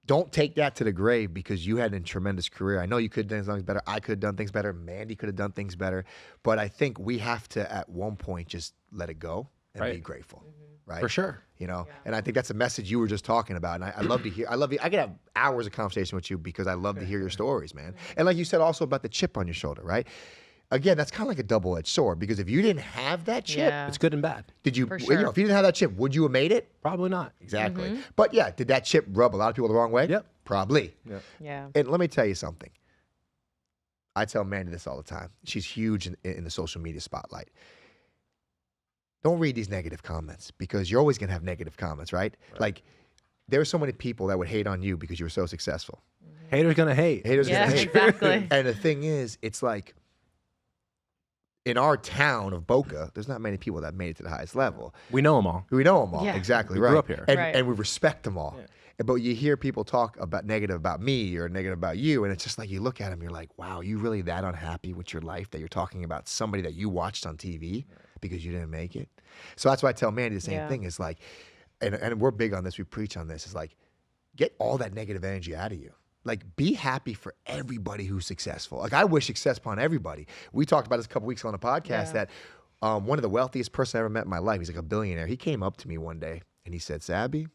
Speaker 1: don't take that to the grave because you had a tremendous career. I know you could have done things better. I could have done things better. Mandy could have done things better. But I think we have to, at one point, just let it go and be grateful, right?
Speaker 3: For sure.
Speaker 1: You know, and I think that's a message you were just talking about. And I love to hear, I could have hours of conversation with you because I love to hear your stories, man. And like you said also about the chip on your shoulder, right? Again, that's kind of like a double-edged sword because if you didn't have that chip,
Speaker 3: It's good and bad.
Speaker 1: did you,
Speaker 2: For
Speaker 1: you know,
Speaker 2: sure.
Speaker 1: if you didn't have that chip, would you have made it?
Speaker 3: Probably not.
Speaker 1: Exactly. But yeah, did that chip rub a lot of people the wrong way?
Speaker 3: Yep.
Speaker 1: Probably.
Speaker 3: Yep.
Speaker 2: Yeah.
Speaker 1: And let me tell you something. I tell Mandy this all the time. She's huge in the social media spotlight. Don't read these negative comments because you're always going to have negative comments, right? Like, there's so many people that would hate on you because you were so successful.
Speaker 3: Haters gonna hate.
Speaker 1: Haters
Speaker 2: Yeah,
Speaker 1: gonna hate.
Speaker 2: exactly.
Speaker 1: And the thing is, it's like in our town of Boca, there's not many people that made it to the highest level.
Speaker 3: We know them all.
Speaker 1: We know them all.
Speaker 2: Yeah.
Speaker 1: Exactly
Speaker 3: We
Speaker 1: right.
Speaker 3: grew up here.
Speaker 1: And,
Speaker 2: Right.
Speaker 1: and we respect them all.
Speaker 3: Yeah.
Speaker 1: But you hear people talk about negative about me or negative about you, and it's just like you look at them, you're like, wow, you really that unhappy with your life that you're talking about somebody that you watched on TV because you didn't make it? So that's why I tell Mandy the same thing. Is like, and we're big on this, we preach on this, is like, get all that negative energy out of you. Like, be happy for everybody who's successful. Like, I wish success upon everybody. We talked about this a couple weeks on the podcast that one of the wealthiest person I ever met in my life, he's like a billionaire. He came up to me one day and he said, Sabby,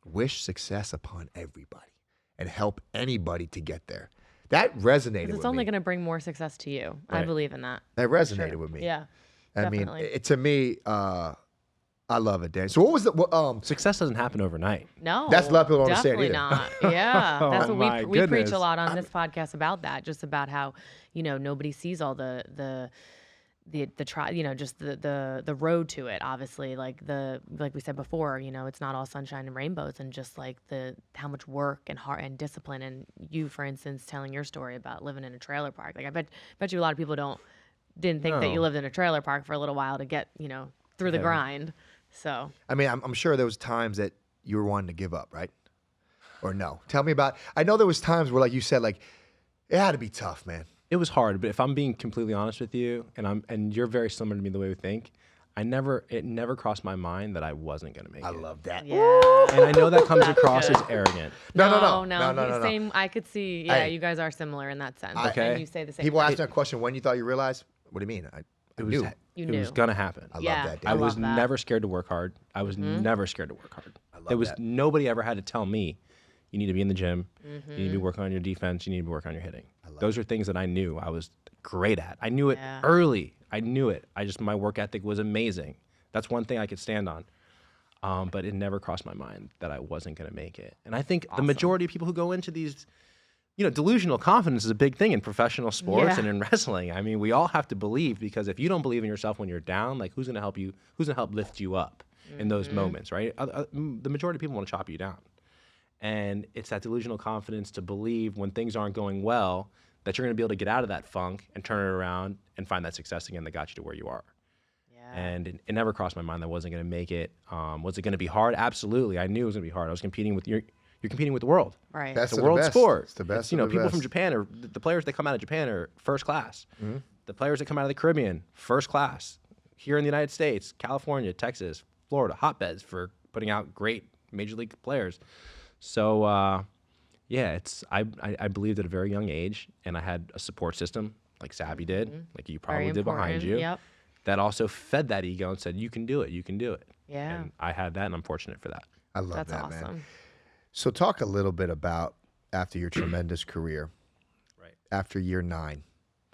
Speaker 1: wish success upon everybody and help anybody to get there. That resonated with
Speaker 2: It's only
Speaker 1: me.
Speaker 2: going to bring more success to you. I
Speaker 3: Right.
Speaker 2: believe in that.
Speaker 1: That resonated with me.
Speaker 2: Yeah.
Speaker 1: I
Speaker 2: Definitely.
Speaker 1: mean, to me, I love it, Dan. So what was the
Speaker 3: Success doesn't happen overnight.
Speaker 2: No,
Speaker 1: That's a lot of people don't understand
Speaker 2: definitely
Speaker 1: either.
Speaker 2: not. Yeah, that's
Speaker 3: Oh
Speaker 2: what
Speaker 3: my
Speaker 2: we preach
Speaker 3: goodness.
Speaker 2: a lot on this podcast about that. Just about how nobody sees all the try, just the road to it. Obviously, like we said before, it's not all sunshine and rainbows, and just like how much work and heart and discipline. And you, for instance, telling your story about living in a trailer park. Like I bet you a lot of people didn't think that you
Speaker 3: No.
Speaker 2: lived in a trailer park for a little while to get through the grind. So
Speaker 1: I mean, I'm sure there was times that you were wanting to give up, right? Or no? Tell me about. I know there was times where, like you said, like it had to be tough, man.
Speaker 3: It was hard, but if I'm being completely honest with you, and you're very similar to me the way we think, it never crossed my mind that I wasn't gonna make
Speaker 1: I
Speaker 3: it.
Speaker 1: love that.
Speaker 2: yeah.
Speaker 3: And I know that comes
Speaker 2: That's
Speaker 3: across
Speaker 2: good.
Speaker 3: as arrogant.
Speaker 1: No.
Speaker 2: Same. I could see. Yeah,
Speaker 1: Hey.
Speaker 2: you guys are similar in that sense.
Speaker 3: Okay.
Speaker 2: And you say the same.
Speaker 1: People
Speaker 2: thing.
Speaker 1: ask me a question. When you thought you realized? What do you mean? I knew.
Speaker 2: You
Speaker 3: It was
Speaker 2: knew.
Speaker 3: gonna happen.
Speaker 1: I
Speaker 2: Yeah.
Speaker 1: love that,
Speaker 3: I
Speaker 1: Dan.
Speaker 3: was
Speaker 2: love that.
Speaker 3: never scared to work hard. I was never scared to work hard.
Speaker 1: love
Speaker 3: There was
Speaker 1: that.
Speaker 3: nobody ever had to tell me, you need to be in the gym, you need to
Speaker 2: Mm-hmm.
Speaker 3: be working on your defense, you need to be working on your hitting. Those are things that I knew I was great at. I knew it
Speaker 2: Yeah.
Speaker 3: early. I knew it. My work ethic was amazing. That's one thing I could stand on. But it never crossed my mind that I wasn't going to make it. And I think the majority of people who go into these, delusional confidence is a big thing in professional sports
Speaker 2: Yeah.
Speaker 3: and in wrestling. I mean, we all have to believe, because if you don't believe in yourself when you're down, like who's going to help you? Who's going to help lift you up in those moments, right? The majority of people want to chop you down. And it's that delusional confidence to believe when things aren't going well that you're going to be able to get out of that funk and turn it around and find that success again that got you to where you are.
Speaker 2: Yeah.
Speaker 3: And it never crossed my mind that I wasn't going to make it. Was it going to be hard? Absolutely. I knew it was going to be hard. I was competing with you're competing with the world.
Speaker 2: Right.
Speaker 1: Best
Speaker 3: It's
Speaker 1: of
Speaker 3: a
Speaker 1: the
Speaker 3: world
Speaker 1: best.
Speaker 3: sport.
Speaker 1: It's the best
Speaker 3: It's,
Speaker 1: of the
Speaker 3: people
Speaker 1: best.
Speaker 3: from Japan or the players that come out of Japan are first class. The players that come out of the Caribbean, first class. Here in the United States, California, Texas, Florida, hotbeds for putting out great major league players. So I believed at a very young age, and I had a support system like Sabby did, like you probably
Speaker 2: Very
Speaker 3: did behind
Speaker 2: important.
Speaker 3: you.
Speaker 2: Yep.
Speaker 3: That also fed that ego and said, you can do it, you can do it.
Speaker 2: Yeah.
Speaker 3: And I had that, and I'm fortunate for that.
Speaker 1: I love
Speaker 2: That's
Speaker 1: that,
Speaker 2: awesome.
Speaker 1: man. So talk a little bit about after your tremendous career.
Speaker 3: Right.
Speaker 1: After year 9.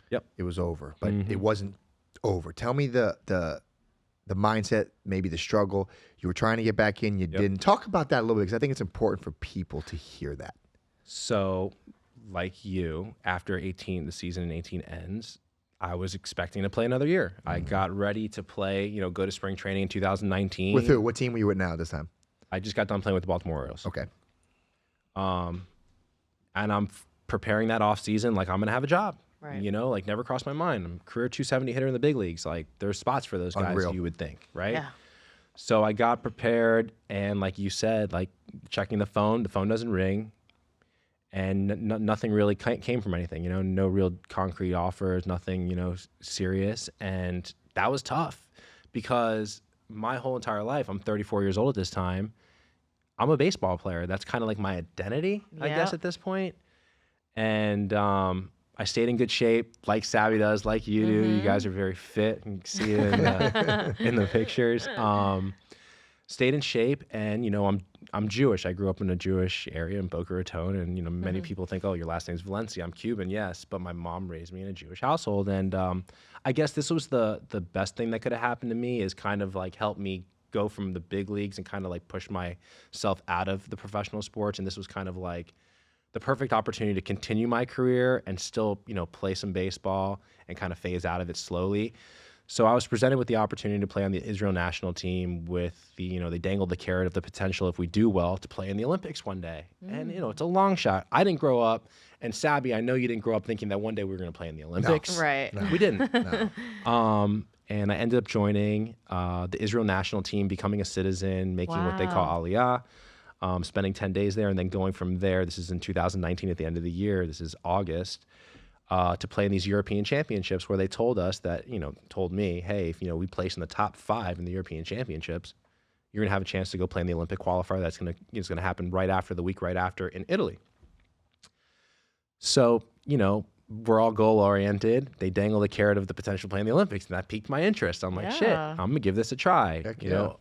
Speaker 3: Yep.
Speaker 1: It was over, but it wasn't over. Tell me the mindset, maybe the struggle. You were trying to get back in, you didn't. Talk about that a little bit, because I think it's important for people to hear that.
Speaker 3: So, like you, after the season in 18 ends, I was expecting to play another year. I got ready to play, go to spring training in 2019.
Speaker 1: With who? What team were you with now this time?
Speaker 3: I just got done playing with the Baltimore Orioles.
Speaker 1: Okay.
Speaker 3: And I'm preparing that off season like I'm going to have a job.
Speaker 2: Right.
Speaker 3: Like never crossed my mind. I'm a career 270 hitter in the big leagues. Like there's spots for those guys,
Speaker 1: Unreal.
Speaker 3: you would think, right?
Speaker 2: Yeah.
Speaker 3: So I got prepared, and like you said, like checking the phone doesn't ring, and nothing really came from anything, no real concrete offers, nothing, serious. And that was tough, because my whole entire life, I'm 34 years old at this time, I'm a baseball player. That's kind of like my identity, I guess,
Speaker 2: Yep.
Speaker 3: at this point. And I stayed in good shape, like Sabby does, like you do. You guys are very fit. You can see it in the pictures. Stayed in shape, and I'm Jewish. I grew up in a Jewish area in Boca Raton, and many people think, oh, your last name's Valencia. I'm Cuban, yes, but my mom raised me in a Jewish household, and I guess this was the best thing that could have happened to me, is kind of like help me go from the big leagues and kind of like push myself out of the professional sports, and this was kind of like the perfect opportunity to continue my career and still, play some baseball and kind of phase out of it slowly. So I was presented with the opportunity to play on the Israel national team with the, they dangled the carrot of the potential if we do well to play in the Olympics one day. And, it's a long shot. I didn't grow up. And Sabby, I know you didn't grow up thinking that one day we were going to play in the Olympics.
Speaker 2: No. Right.
Speaker 3: No. We didn't. No. And I ended up joining the Israel national team, becoming a citizen, making what they call Aliyah, spending 10 days there, and then going from there. This is in 2019 at the end of the year. This is August. To play in these European championships where they told us that, told me, hey, if, we place in the top 5 in the European championships, you're going to have a chance to go play in the Olympic qualifier. That's going to happen the week right after in Italy. So, we're all goal oriented. They dangle the carrot of the potential play in the Olympics, and that piqued my interest. I'm like, shit, I'm going to give this a try.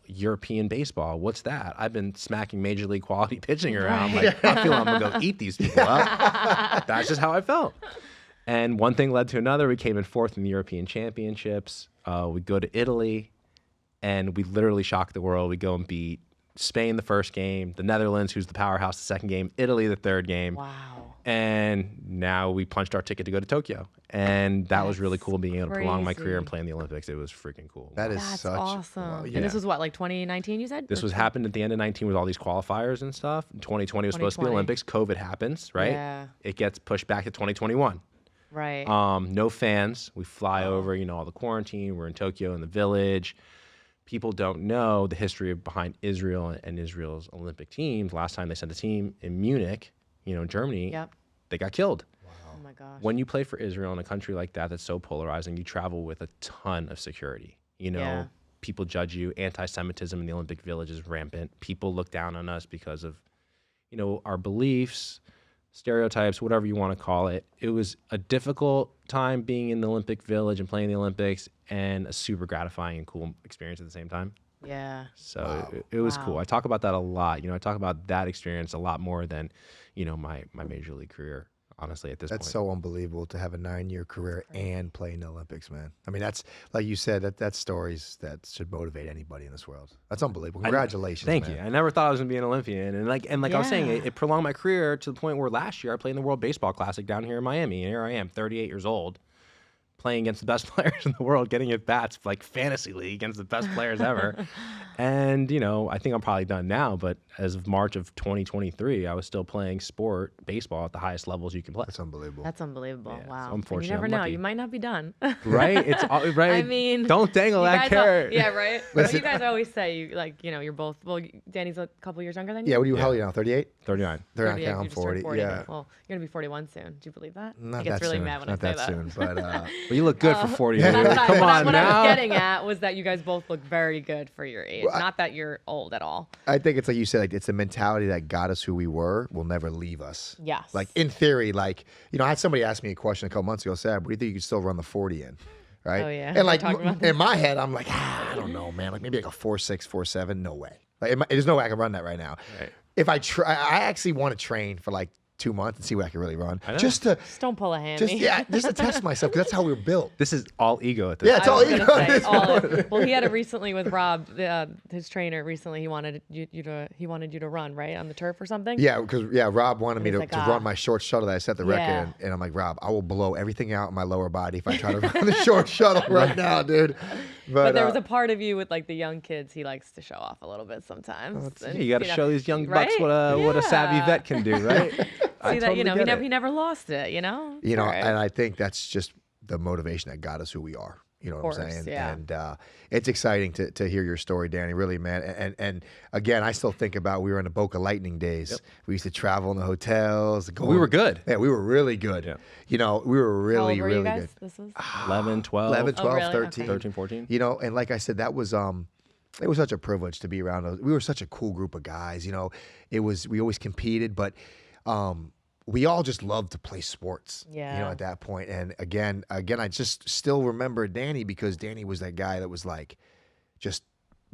Speaker 3: European baseball, what's that? I've been smacking major league quality pitching around. Like, I feel I'm going to go eat these people up. That's just how I felt. And one thing led to another. We came in 4th in the European Championships. We go to Italy, and we literally shock the world. We go and beat Spain the first game, the Netherlands, who's the powerhouse, the second game, Italy the third game.
Speaker 2: Wow.
Speaker 3: And now we punched our ticket to go to Tokyo. And that was really cool, being able to prolong my career and play in the Olympics. It was freaking cool.
Speaker 2: That's awesome. Well, And this was what, like 2019, you said?
Speaker 3: This happened at the end of 19 with all these qualifiers and stuff. 2020 was supposed to be Olympics. COVID happens, right?
Speaker 2: Yeah.
Speaker 3: It gets pushed back to 2021.
Speaker 2: Right.
Speaker 3: No fans. We fly over, all the quarantine. We're in Tokyo in the village. People don't know the history behind Israel and Israel's Olympic teams. Last time they sent a team in Munich, in Germany, they got killed.
Speaker 2: Wow. Oh my gosh.
Speaker 3: When you play for Israel in a country like that that's so polarizing, you travel with a ton of security. People judge you. Anti-Semitism in the Olympic Village is rampant. People look down on us because of, our beliefs, stereotypes, whatever you want to call it. It was a difficult time being in the Olympic Village and playing the Olympics, and a super gratifying and cool experience at the same time.
Speaker 2: Yeah.
Speaker 3: So it was cool. I talk about that a lot. I talk about that experience a lot more than, my major league career, honestly, at this point.
Speaker 1: That's so unbelievable to have a 9-year career and play in the Olympics, man. I mean, that's, like you said, that's stories that should motivate anybody in this world. That's unbelievable. Congratulations,
Speaker 3: Thank
Speaker 1: man.
Speaker 3: you. I never thought I was going to be an Olympian. And like I was saying, it prolonged my career to the point where last year I played in the World Baseball Classic down here in Miami. And here I am, 38 years old, playing against the best players in the world, getting at bats like fantasy league against the best players ever. And, I think I'm probably done now, but as of March of 2023, I was still playing baseball at the highest levels you can play.
Speaker 1: That's unbelievable.
Speaker 2: That's unbelievable.
Speaker 3: Yeah,
Speaker 2: Wow.
Speaker 3: so unfortunately,
Speaker 2: you never
Speaker 3: I'm
Speaker 2: know.
Speaker 3: lucky.
Speaker 2: You might not be done.
Speaker 3: Right? It's right.
Speaker 2: I mean,
Speaker 3: don't dangle that carrot.
Speaker 2: Yeah, right. What you guys always say, you're both, Danny's a couple years younger than you.
Speaker 1: Yeah, what are you now, 38?
Speaker 3: 39.
Speaker 1: 39,
Speaker 2: you
Speaker 1: I'm
Speaker 2: just turned
Speaker 1: 40. Yeah.
Speaker 2: Well, you're going to be 41 soon. Do you believe that?
Speaker 1: Not
Speaker 2: he gets
Speaker 1: that
Speaker 2: really
Speaker 1: soon.
Speaker 2: mad when
Speaker 1: Not
Speaker 2: I say
Speaker 1: that soon, but
Speaker 3: Well, you look good for 40 years.
Speaker 2: Come on
Speaker 3: now.
Speaker 2: What I was getting at was that you guys both look very good for your age. Not that you're old at all.
Speaker 1: I think it's like you said, like it's a mentality that got us who we were, will never leave us.
Speaker 2: Yes.
Speaker 1: Like in theory, I had somebody ask me a question a couple months ago, Sab, what do you think you could still run the 40 in? Right?
Speaker 2: Oh, yeah.
Speaker 1: And like
Speaker 2: Talking about
Speaker 1: in my head, I'm like, I don't know, man. Like maybe like a 4.6, 4.7, no way. Like there's no way I can run that right now.
Speaker 3: Right.
Speaker 1: If I try, I actually want to train for like 2 months and see what I can really run. Just to
Speaker 2: don't pull a hammy.
Speaker 1: just to test myself, because that's how we were built.
Speaker 3: This is all ego at this
Speaker 1: Yeah,
Speaker 3: point.
Speaker 1: it's all ego.
Speaker 2: Well, he had it recently with Rob, his trainer. Recently, he wanted you to run right on the turf or something.
Speaker 1: Yeah, because Rob wanted me to
Speaker 2: like,
Speaker 1: run my short shuttle that I set the record
Speaker 2: Yeah.
Speaker 1: in, and I'm like, Rob, I will blow everything out in my lower body if I try to run the short shuttle right now, dude.
Speaker 2: But there was a part of you with like the young kids. He likes to show off a little bit sometimes.
Speaker 3: You got to show these young bucks what a savvy vet can do, right?
Speaker 2: See that he never lost it.
Speaker 1: And I think that's just the motivation that got us who we are. You know what I'm saying?
Speaker 2: Yeah.
Speaker 1: And it's exciting to hear your story, Danny, really, man. And again, I still think about, we were in the Boca Lightning days. Yep. We used to travel in the hotels.
Speaker 3: We were good.
Speaker 1: Yeah, we were really good.
Speaker 3: Yeah.
Speaker 1: We were really,
Speaker 2: How old were
Speaker 1: really
Speaker 2: you guys?
Speaker 1: good.
Speaker 2: This was
Speaker 3: 11, 12.
Speaker 1: 11, 12,
Speaker 2: really?
Speaker 1: 13.
Speaker 2: Okay.
Speaker 3: 13, 14.
Speaker 1: And like I said, that was it was such a privilege to be around those. We were such a cool group of guys. We always competed, but we all just loved to play sports.
Speaker 2: Yeah.
Speaker 1: At that point. And again, I just still remember Danny, because Danny was that guy that was like just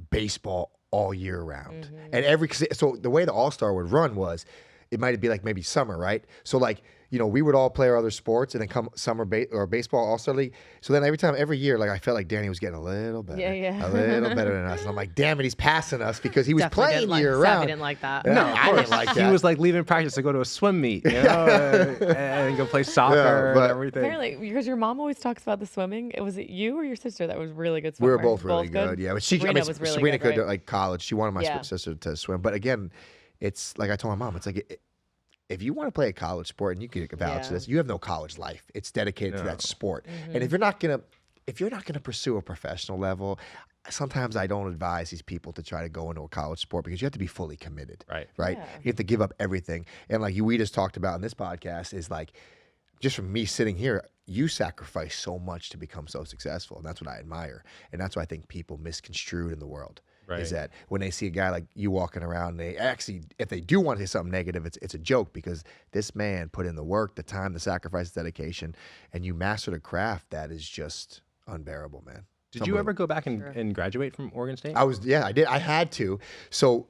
Speaker 1: baseball all year round.
Speaker 2: Mm-hmm.
Speaker 1: And so the way the All-Star would run was, it might be like maybe summer, right? So like we would all play our other sports, and then come summer or baseball All-Star League. So then every year, like I felt like Danny was getting a little better, a little better than us. And I'm like, damn it, he's passing us because he was playing year round.
Speaker 2: Sabby didn't like that.
Speaker 1: No, I didn't like that.
Speaker 3: He was like leaving practice to go to a swim meet, and go play soccer and everything.
Speaker 2: Apparently, because your mom always talks about the swimming. Was it you or your sister that was really good swimmer?
Speaker 1: We were both really good. Yeah, but
Speaker 2: Sabrina was really
Speaker 1: Sabrina
Speaker 2: good,
Speaker 1: could
Speaker 2: right?
Speaker 1: like college. She wanted my sister to swim, but again, it's like I told my mom, it's like. If you want to play a college sport, and you can vouch for this, you have no college life. It's dedicated to that sport. And if you're not gonna pursue a professional level, sometimes I don't advise these people to try to go into a college sport because you have to be fully committed. Right.
Speaker 2: Yeah.
Speaker 1: You have to give up everything. And like we just talked about in this podcast is like, just from me sitting here, you sacrifice so much to become so successful. And that's what I admire. And that's what I think people misconstrued in the world. Right. Is that when they see a guy like you walking around, they actually, if they do want to say something negative, it's a joke because this man put in the work, the time, the sacrifice, the dedication, and you mastered a craft that is just unbearable, man.
Speaker 3: Did you ever go back and graduate from Oregon State?
Speaker 1: I did. I had to. So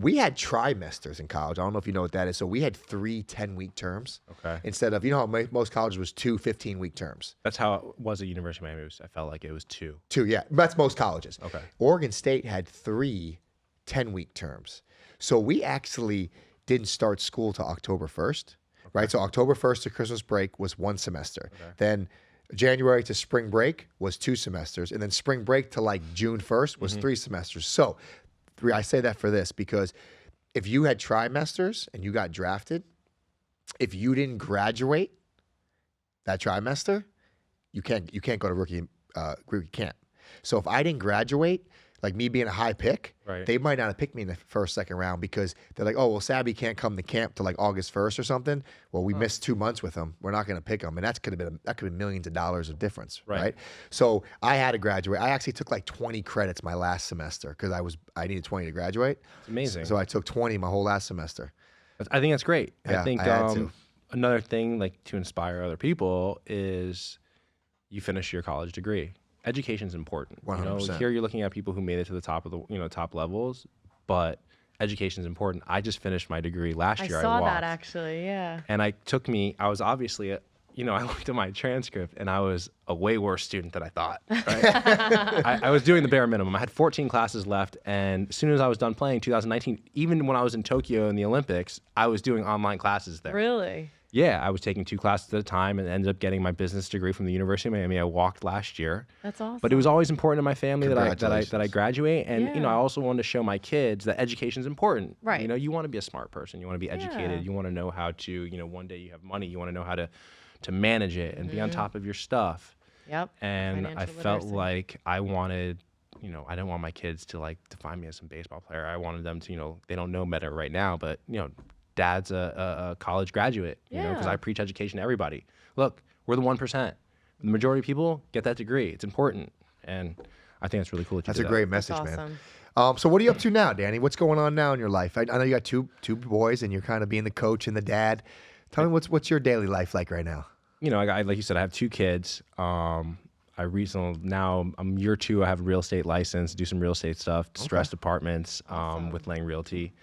Speaker 1: we had trimesters in college. I don't know if you know what that is. So we had 3 10-week terms.
Speaker 3: Okay.
Speaker 1: Instead of, how most colleges was 2 15-week terms.
Speaker 3: That's how it was at University of Miami. I felt like it was 2.
Speaker 1: 2, yeah. That's most colleges.
Speaker 3: Okay.
Speaker 1: Oregon State had 3 10-week terms. So we actually didn't start school till October 1st, right? So October 1st to Christmas break was 1 semester. Okay. Then January to spring break was 2 semesters. And then spring break to like June 1st was 3 semesters. So I say that for this because if you had trimesters and you got drafted, if you didn't graduate that trimester, you can't go to rookie camp. So if I didn't graduate, like me being a high pick, they might not have picked me in the first, second round because they're like, oh, well, Sabby can't come to camp till like August 1st or something. Well, we missed 2 months with him. We're not going to pick him. And that could have been millions of dollars of difference, right? So I had to graduate. I actually took like 20 credits my last semester because I needed 20 to graduate.
Speaker 3: It's amazing.
Speaker 1: So I took 20 my whole last semester.
Speaker 3: I think that's great.
Speaker 1: Yeah,
Speaker 3: I think another thing like to inspire other people is you finish your college degree. Education is important.
Speaker 1: 100%.
Speaker 3: Here you're looking at people who made it to the top of the top levels, but education is important. I just finished my degree last year.
Speaker 2: I saw that actually, yeah.
Speaker 3: And I was obviously I looked at my transcript and I was a way worse student than I thought. Right? I was doing the bare minimum. I had 14 classes left, and as soon as I was done playing 2019, even when I was in Tokyo in the Olympics, I was doing online classes there.
Speaker 2: Really?
Speaker 3: Yeah, I was taking 2 classes at a time and ended up getting my business degree from the University of Miami. I walked last year.
Speaker 2: That's awesome.
Speaker 3: But it was always important to my family that I graduate, and I also wanted to show my kids that education is important.
Speaker 2: Right.
Speaker 3: You want to be a smart person. You want to be educated. You want to know how to, one day you have money. You want to know how to manage it and be on top of your stuff.
Speaker 2: Yep.
Speaker 3: And I felt like I wanted, I didn't want my kids to like define me as some baseball player. I wanted them to, they don't know better right now, but Dad's a college graduate, because I preach education to everybody. Look, we're the 1%. The majority of people get that degree. It's important. And I think that's really cool.
Speaker 1: That's a great message,
Speaker 2: awesome.
Speaker 1: man. So what are you up to now, Danny? What's going on now in your life? I know you got two boys and you're kind of being the coach and the dad. Tell me what's your daily life like right now?
Speaker 3: Like you said, I have 2 kids. I'm year 2. I have a real estate license, do some real estate stuff, distressed apartments, with Lang Realty.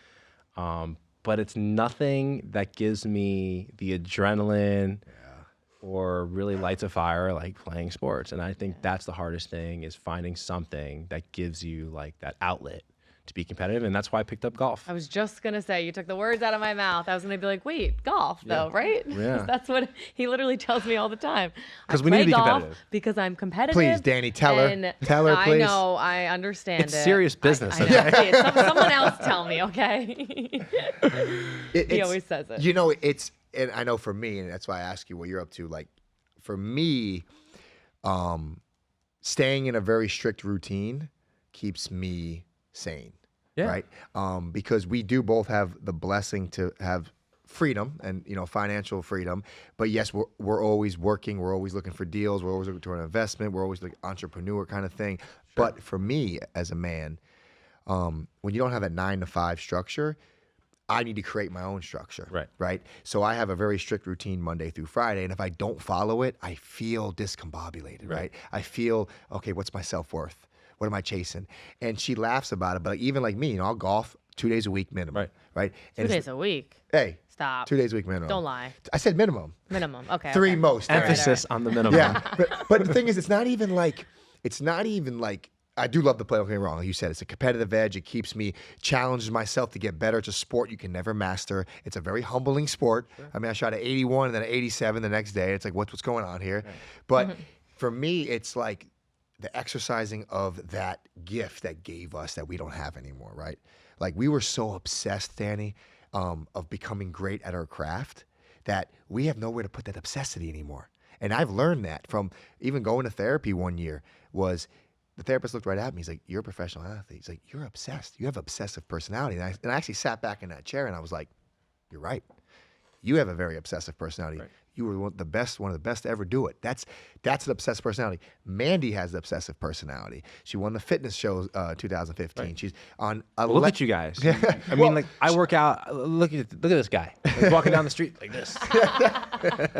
Speaker 3: But it's nothing that gives me the adrenaline or really lights a fire like playing sports. And I think that's the hardest thing is finding something that gives you like that outlet to be competitive. And that's why I picked up golf.
Speaker 2: I was just going to say, you took the words out of my mouth. I was going to be like, wait, golf though, right?
Speaker 3: Yeah.
Speaker 2: That's what he literally tells me all the time.
Speaker 3: Because we need to be competitive.
Speaker 2: Because I'm competitive.
Speaker 1: Please, Danny, tell her, please.
Speaker 2: I know, I understand
Speaker 3: it's serious business.
Speaker 2: I know. Please, someone else tell me, okay? He always says it.
Speaker 1: And I know for me, and that's why I ask you what you're up to. Like, for me, staying in a very strict routine keeps me sane, right? Because we do both have the blessing to have freedom and financial freedom, but yes, we're always working, we're always looking for deals, we're always looking to an investment, we're always like entrepreneur kind of thing. Sure. But for me as a man, when you don't have that 9 to 5 structure, I need to create my own structure, right? So I have a very strict routine Monday through Friday, and if I don't follow it, I feel discombobulated, right? I feel, okay, what's my self-worth? What am I chasing? And she laughs about it, but even like me, I'll golf 2 days a week minimum. Right.
Speaker 2: 2 days a week.
Speaker 1: Hey.
Speaker 2: Stop.
Speaker 1: 2 days a week minimum.
Speaker 2: Don't lie.
Speaker 1: I said minimum.
Speaker 2: Minimum. Okay.
Speaker 1: 3
Speaker 2: okay.
Speaker 1: most.
Speaker 3: Emphasis on the minimum.
Speaker 1: Yeah. But the thing is, it's not even like I do love the play. Don't get me wrong. Like you said, it's a competitive edge. It keeps me challenges myself to get better. It's a sport you can never master. It's a very humbling sport. Sure. I mean, I shot at 81 and then at 87 the next day. It's like, what's going on here? Right. But for me, it's like the exercising of that gift that gave us that we don't have anymore, right? Like we were so obsessed, Danny, of becoming great at our craft that we have nowhere to put that obsessity anymore. And I've learned that from even going to therapy one year was the therapist looked right at me. He's like, you're a professional athlete. He's like, you're obsessed. You have obsessive personality. And I actually sat back in that chair and I was like, you're right. You have a very obsessive personality. Right. You were one of the best to ever do it. That's an obsessive personality. Mandy has the obsessive personality. She won the fitness show 2015. Right. She's on.
Speaker 3: Look at you guys. I mean, like I work out. Look at this guy like, walking down the street like this.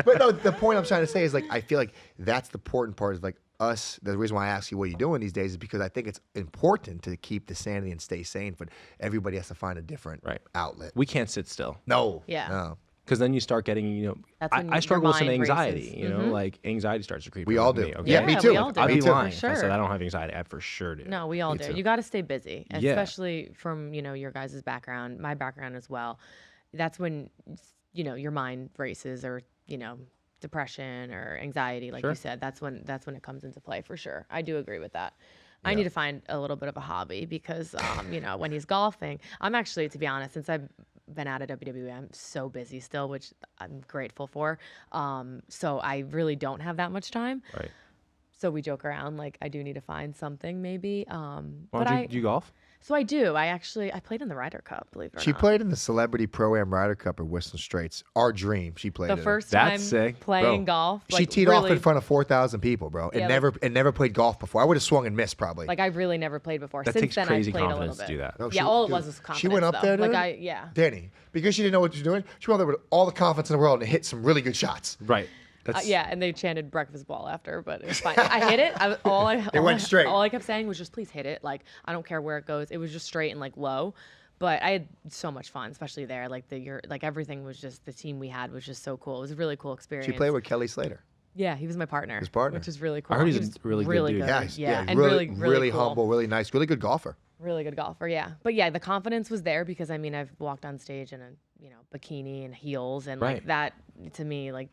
Speaker 1: But no, the point I'm trying to say is like I feel like that's the important part. Is like us. The reason why I ask you what you're doing these days is because I think it's important to keep the sanity and stay sane. But everybody has to find a different outlet.
Speaker 3: We can't sit still.
Speaker 1: No.
Speaker 2: Yeah.
Speaker 1: No.
Speaker 3: Because then you start getting, I struggle with some anxiety,
Speaker 2: races.
Speaker 3: you know, like anxiety starts to creep.
Speaker 1: We all do.
Speaker 3: Me, okay?
Speaker 1: Yeah, me too.
Speaker 2: We all do.
Speaker 3: I'd be lying
Speaker 2: for sure.
Speaker 3: if I said I don't have anxiety. I for sure do.
Speaker 2: No, we all do.
Speaker 1: too.
Speaker 2: You got to stay busy, especially from, your guys' background, my background as well. That's when, your mind races or, depression or anxiety, like you said. That's when it comes into play for sure. I do agree with that. Yeah. I need to find a little bit of a hobby because, when he's golfing, I'm actually, to be honest, since I've been out of WWE, I'm so busy still, which I'm grateful for. So I really don't have that much time.
Speaker 3: Right.
Speaker 2: So we joke around like I do need to find something maybe.
Speaker 3: Do you golf?
Speaker 2: So I do. I played in the Ryder Cup, believe it or not.
Speaker 1: She played in the Celebrity Pro-Am Ryder Cup at Whistling Straits. Our dream. She played
Speaker 2: the
Speaker 1: in
Speaker 2: first
Speaker 1: it.
Speaker 2: time
Speaker 3: sick.
Speaker 2: playing golf.
Speaker 1: She teed off in front of 4,000 people, bro, and never played golf before. I would have swung and missed probably.
Speaker 2: Like I've really never played before.
Speaker 3: That
Speaker 2: Since
Speaker 3: takes
Speaker 2: then,
Speaker 3: crazy
Speaker 2: I played a
Speaker 3: confidence
Speaker 2: little bit.
Speaker 3: to do that.
Speaker 1: No,
Speaker 2: All it was confidence.
Speaker 1: She went up there, dude. Danny, because she didn't know what she was doing. She went up there with all the confidence in the world and hit some really good shots.
Speaker 3: Right.
Speaker 2: And they chanted breakfast ball after, but it was fine. I hit it. It
Speaker 1: went straight.
Speaker 2: All I kept saying was just, please hit it. Like, I don't care where it goes. It was just straight and like low. But I had so much fun, especially there. Like everything was just, the team we had was just so cool. It was a really cool experience.
Speaker 1: She played with Kelly Slater.
Speaker 2: Yeah, he was my partner.
Speaker 1: His partner.
Speaker 2: Which is really cool.
Speaker 3: I heard he's a really good dude.
Speaker 1: Yeah,
Speaker 2: and
Speaker 1: really
Speaker 2: cool.
Speaker 1: humble, really nice, really good golfer.
Speaker 2: Really good golfer, yeah. But yeah, the confidence was there because I mean I've walked on stage in a bikini and heels and like that to me like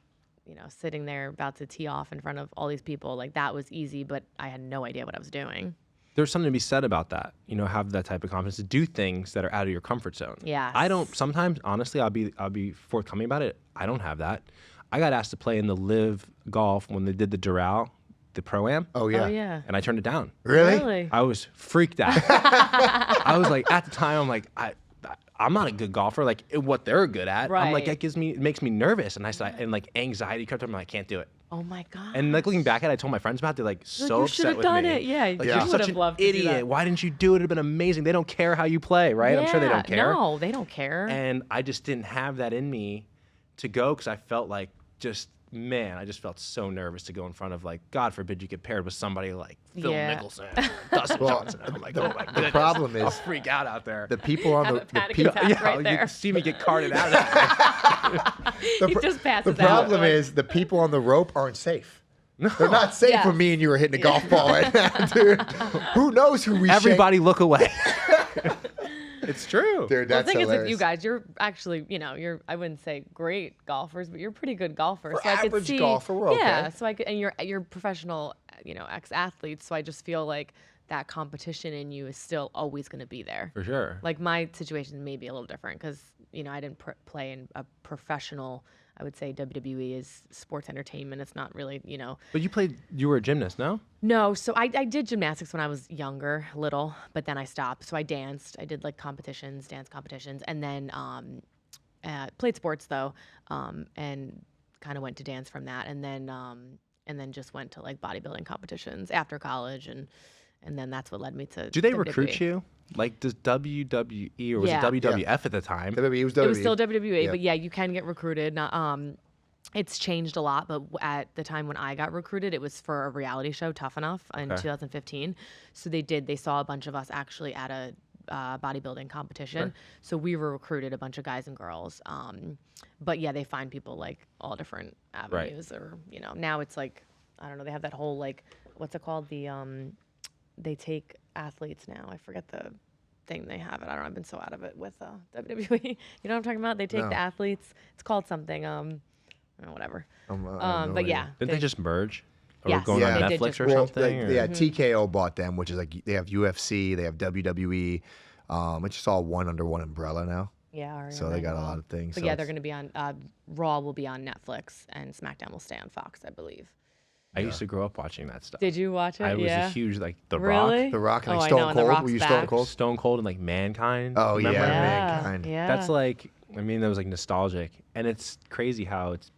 Speaker 2: sitting there about to tee off in front of all these people like that was easy, but I had no idea what I was doing.
Speaker 3: There's something to be said about that. Have that type of confidence to do things that are out of your comfort zone.
Speaker 2: Yeah.
Speaker 3: I don't. Sometimes, honestly, I'll be forthcoming about it. I don't have that. I got asked to play in the Live Golf when they did the Doral, the Pro-Am.
Speaker 1: Oh yeah.
Speaker 2: Oh yeah.
Speaker 3: And I turned it down.
Speaker 1: Really?
Speaker 3: I was freaked out. I was like, at the time, I'm like, I'm not a good golfer. Like what they're good at, I'm like, it makes me nervous, and and like anxiety crept up. I'm like, I can't do it.
Speaker 2: Oh my god.
Speaker 3: And like looking back at it, I told my friends about it. They're like so upset with me.
Speaker 2: You should have done it. Yeah.
Speaker 3: Like,
Speaker 2: you
Speaker 3: you're such an idiot. Why didn't you do it? It'd have been amazing. They don't care how you play, right? I'm sure they don't care.
Speaker 2: No, they don't care.
Speaker 3: And I just didn't have that in me to go because I felt like I just felt so nervous to go in front of like, God forbid you get paired with somebody like Phil Mickelson, Dustin Johnson. I'm like, oh my goodness.
Speaker 1: The problem is
Speaker 3: I'll freak out there.
Speaker 1: The people on
Speaker 3: you see me get carted out of there.
Speaker 2: He just passes out.
Speaker 1: The problem is the people on the rope aren't safe. No. They're not safe when me and you are hitting a golf ball right now, dude. Who knows who we
Speaker 3: Everybody look away. It's true.
Speaker 1: Dude,
Speaker 2: the
Speaker 1: that's
Speaker 2: thing
Speaker 1: hilarious.
Speaker 2: is with you guys, you're actually, you're I wouldn't say great golfers, but you're pretty good golfers.
Speaker 1: For
Speaker 2: so I could
Speaker 1: average
Speaker 2: see,
Speaker 1: golfer, we're okay.
Speaker 2: Yeah, so and you're professional, ex-athletes, so I just feel like that competition in you is still always going to be there.
Speaker 3: For sure.
Speaker 2: Like my situation may be a little different because, I didn't play in a professional, I would say WWE is sports entertainment. It's not really,
Speaker 3: But you were a gymnast, no?
Speaker 2: No, so I did gymnastics when I was younger, little, but then I stopped. So I danced. I did like dance competitions, and then played sports though, and kind of went to dance from that, and then just went to like bodybuilding competitions after college, and then that's what led me to.
Speaker 3: Do they
Speaker 2: WWE.
Speaker 3: recruit you? Like, does WWE or was it WWF at the time?
Speaker 1: WWE was WWE.
Speaker 2: It was still WWE, but yeah, you can get recruited. It's changed a lot, but at the time when I got recruited, it was for a reality show, Tough Enough, in 2015. So they saw a bunch of us actually at a bodybuilding competition. So we were recruited, a bunch of guys and girls. But yeah, they find people like all different avenues, or now it's like, I don't know, they have that whole like, what's it called? They take athletes now. I forget the thing they have it. I don't know. I've been so out of it with WWE. You know what I'm talking about? They take the athletes. It's called something. I don't know, whatever. But yeah,
Speaker 3: Didn't they just merge? Or
Speaker 2: Yes.
Speaker 3: going
Speaker 2: Yeah,
Speaker 3: on
Speaker 2: they did
Speaker 3: Netflix
Speaker 2: just
Speaker 3: or
Speaker 2: merge.
Speaker 3: something?
Speaker 1: Yeah, TKO bought them, which is like they have UFC, they have WWE. It's just all one under one umbrella now.
Speaker 2: Yeah.
Speaker 1: So they got a lot of things.
Speaker 2: But
Speaker 1: so
Speaker 2: yeah, they're going to be on Raw will be on Netflix, and SmackDown will stay on Fox, I believe.
Speaker 3: I used to grow up watching that stuff.
Speaker 2: Did you watch it?
Speaker 3: I was
Speaker 2: yeah.
Speaker 3: a huge, like, The
Speaker 2: Really?
Speaker 3: Rock.
Speaker 1: The Rock and like
Speaker 2: Oh, I know,
Speaker 1: Stone
Speaker 2: and The
Speaker 1: Cold.
Speaker 2: Rock's
Speaker 1: Were you Stone
Speaker 2: back.
Speaker 1: Cold?
Speaker 3: Stone Cold and, like, Mankind.
Speaker 1: Oh,
Speaker 3: Remember?
Speaker 1: yeah,
Speaker 2: Yeah.
Speaker 1: Mankind.
Speaker 2: Yeah.
Speaker 3: That's like, I mean, that was like nostalgic. And it's crazy how it's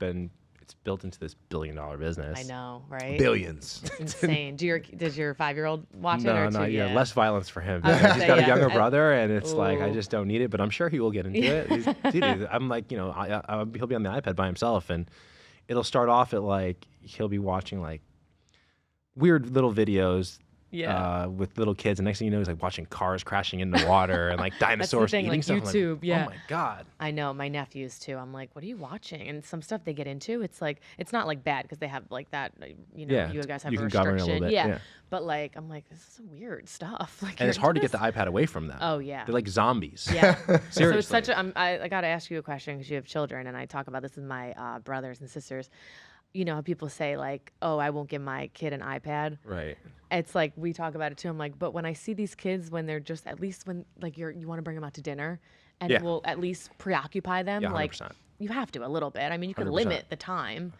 Speaker 3: built into this billion-dollar business.
Speaker 2: I know, right?
Speaker 1: Billions.
Speaker 2: It's insane. Does your 5-year-old watch it?
Speaker 3: No,
Speaker 2: Or
Speaker 3: no,
Speaker 2: two?
Speaker 3: yeah, less violence for him.
Speaker 2: I was gonna
Speaker 3: He's
Speaker 2: say,
Speaker 3: got a
Speaker 2: yeah.
Speaker 3: younger brother, and it's like, I
Speaker 2: Ooh.
Speaker 3: just don't need it, but I'm sure he will get into it. Dude, I'm like, he'll be on the iPad by himself, and it'll start off at like, he'll be watching like weird little videos
Speaker 2: Yeah.
Speaker 3: with little kids, and next thing you know, he's like watching cars crashing into water and like dinosaurs
Speaker 2: thing,
Speaker 3: eating
Speaker 2: like
Speaker 3: stuff. I'm
Speaker 2: YouTube,
Speaker 3: like,
Speaker 2: yeah.
Speaker 3: Oh my God.
Speaker 2: I know, my nephews too. I'm like, what are you watching? And some stuff they get into, it's like, it's not like bad because they have like that, you guys have
Speaker 3: you
Speaker 2: a
Speaker 3: can govern it a
Speaker 2: restriction.
Speaker 3: little bit, yeah.
Speaker 2: But like, I'm like, this is some weird stuff. Like,
Speaker 3: And it's
Speaker 2: you're
Speaker 3: hard to
Speaker 2: into
Speaker 3: get the iPad away from them.
Speaker 2: Oh, yeah.
Speaker 3: They're like zombies.
Speaker 2: Yeah.
Speaker 3: Seriously.
Speaker 2: So it's such a, I got to ask you a question because you have children, and I talk about this with my brothers and sisters. You know how people say like, oh, I won't give my kid an iPad.
Speaker 3: Right.
Speaker 2: It's like, we talk about it too. I'm like, but when I see these kids, when they're just, at least when like you want to bring them out to dinner and
Speaker 3: Yeah.
Speaker 2: it will at least preoccupy them.
Speaker 3: Yeah,
Speaker 2: Like
Speaker 3: 100%.
Speaker 2: you have to a little bit. I mean, you can
Speaker 3: 100%.
Speaker 2: limit the time.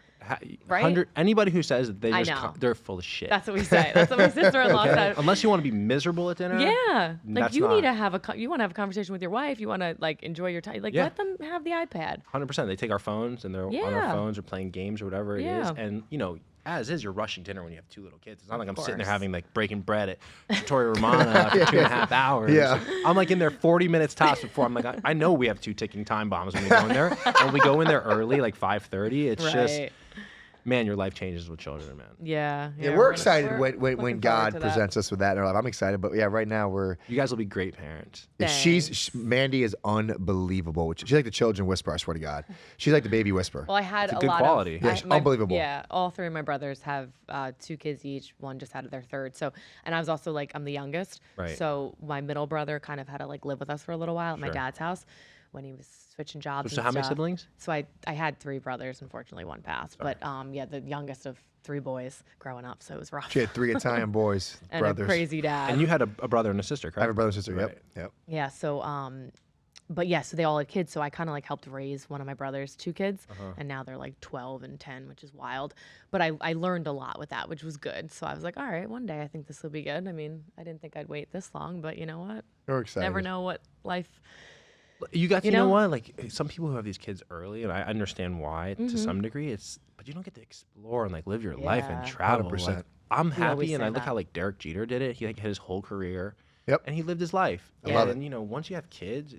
Speaker 2: Right?
Speaker 3: 100, anybody who says that
Speaker 2: I know.
Speaker 3: they're full of shit.
Speaker 2: That's what we say. That's what my sister-in-law
Speaker 3: Okay?
Speaker 2: said.
Speaker 3: Unless you want to be miserable at dinner.
Speaker 2: Yeah, like
Speaker 3: that's
Speaker 2: you need to
Speaker 3: not-
Speaker 2: have you want to have a conversation with your wife. You want to like enjoy your time. Like
Speaker 3: Yeah.
Speaker 2: let them have the iPad.
Speaker 3: 100%. They take our phones and they're on their
Speaker 2: Yeah.
Speaker 3: phones or playing games or whatever it is.
Speaker 2: Yeah.
Speaker 3: And, as is, you're rushing dinner when you have two little kids. It's not like I'm sitting there
Speaker 2: course.
Speaker 3: having like breaking bread at Vittoria Romana for 2.5 hours.
Speaker 1: Yeah.
Speaker 3: I'm like in there 40 minutes tops before I'm like, I know we have 2 ticking time bombs when we go in there. And we go in there early, like 5:30. It's just,
Speaker 2: Right.
Speaker 3: man, your life changes with children, man.
Speaker 2: Yeah.
Speaker 1: Yeah, we're excited
Speaker 2: we're
Speaker 1: when
Speaker 2: looking
Speaker 1: God
Speaker 2: forward to that.
Speaker 1: presents us with that in our life. I'm excited, but yeah, right now
Speaker 3: You guys will be great parents.
Speaker 1: Mandy is unbelievable. She's like the children whisperer. I swear to God, she's like the baby whisperer.
Speaker 2: Well, I had
Speaker 3: It's a
Speaker 2: a
Speaker 3: good
Speaker 2: lot
Speaker 3: quality.
Speaker 2: of
Speaker 3: Yeah,
Speaker 1: she's unbelievable.
Speaker 2: Yeah, all 3 of my brothers have 2 kids each. One just had their 3rd. So, and I was also like, I'm the youngest.
Speaker 3: Right.
Speaker 2: So my middle brother kind of had to like live with us for a little while at my
Speaker 3: Sure.
Speaker 2: dad's house when he was switching jobs.
Speaker 3: So
Speaker 2: and
Speaker 3: how many
Speaker 2: stuff.
Speaker 3: siblings?
Speaker 2: So I had 3 brothers. Unfortunately, one passed. But yeah, the youngest of 3 boys growing up. So it was rough.
Speaker 1: She had 3 Italian boys,
Speaker 2: and
Speaker 1: brothers.
Speaker 2: a crazy dad.
Speaker 3: And you had a brother and a sister, correct?
Speaker 1: I have a brother and sister.
Speaker 3: Right.
Speaker 1: Yep.
Speaker 2: Yeah. So, but yeah, so they all had kids. So I kind of like helped raise one of my brother's 2 kids, and now they're like 12 and 10, which is wild. But I learned a lot with that, which was good. So I was like, all right, one day I think this will be good. I mean, I didn't think I'd wait this long, but you know what?
Speaker 1: We're excited.
Speaker 2: Never know what life.
Speaker 3: You got,
Speaker 2: You
Speaker 3: you know
Speaker 2: know?
Speaker 3: what? Like some people who have these kids early, and I understand why to some degree. But you don't get to explore and like live your life and
Speaker 2: Yeah.
Speaker 3: travel.
Speaker 1: 100%.
Speaker 3: Like, I'm
Speaker 2: always
Speaker 3: happy, and
Speaker 2: say
Speaker 3: I look
Speaker 2: that.
Speaker 3: how like Derek Jeter did it. He like had his whole career.
Speaker 1: Yep.
Speaker 3: And he lived his life.
Speaker 1: I love
Speaker 3: and once you have kids,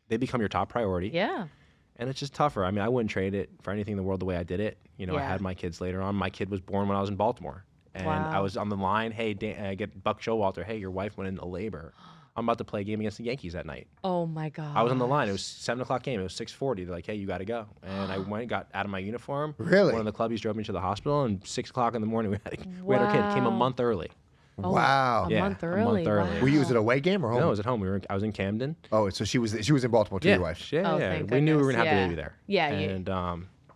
Speaker 3: they become your top priority.
Speaker 2: Yeah.
Speaker 3: And it's just tougher. I mean, I wouldn't trade it for anything in the world the way I did it. I
Speaker 2: Yeah.
Speaker 3: had my kids later on. My kid was born when I was in Baltimore. And I
Speaker 2: Wow.
Speaker 3: was on the line. Hey, I get Buck Showalter. Hey, your wife went into labor. I'm about to play a game against the Yankees that night.
Speaker 2: Oh my God.
Speaker 3: I was on the line. It was 7:00 game. It was 6:40. They're like, hey, you got to go. And I went, got out of my uniform.
Speaker 1: Really?
Speaker 3: One of the clubbies drove me to the hospital. And 6:00 in the morning, we had our kid. Came a
Speaker 2: Wow.
Speaker 3: month early.
Speaker 2: Oh,
Speaker 1: Wow.
Speaker 2: A
Speaker 3: Yeah,
Speaker 2: month
Speaker 3: a
Speaker 2: early.
Speaker 3: month early.
Speaker 2: Wow.
Speaker 1: Were you, was it a away game or home?
Speaker 3: No, I was at home. I was in Camden.
Speaker 1: Oh, so she was in Baltimore too, your wife.
Speaker 3: Yeah,
Speaker 2: Oh,
Speaker 3: yeah.
Speaker 2: thank
Speaker 3: We knew we were
Speaker 2: goodness.
Speaker 3: gonna have the
Speaker 2: Yeah.
Speaker 3: baby there.
Speaker 2: Yeah, you-
Speaker 3: And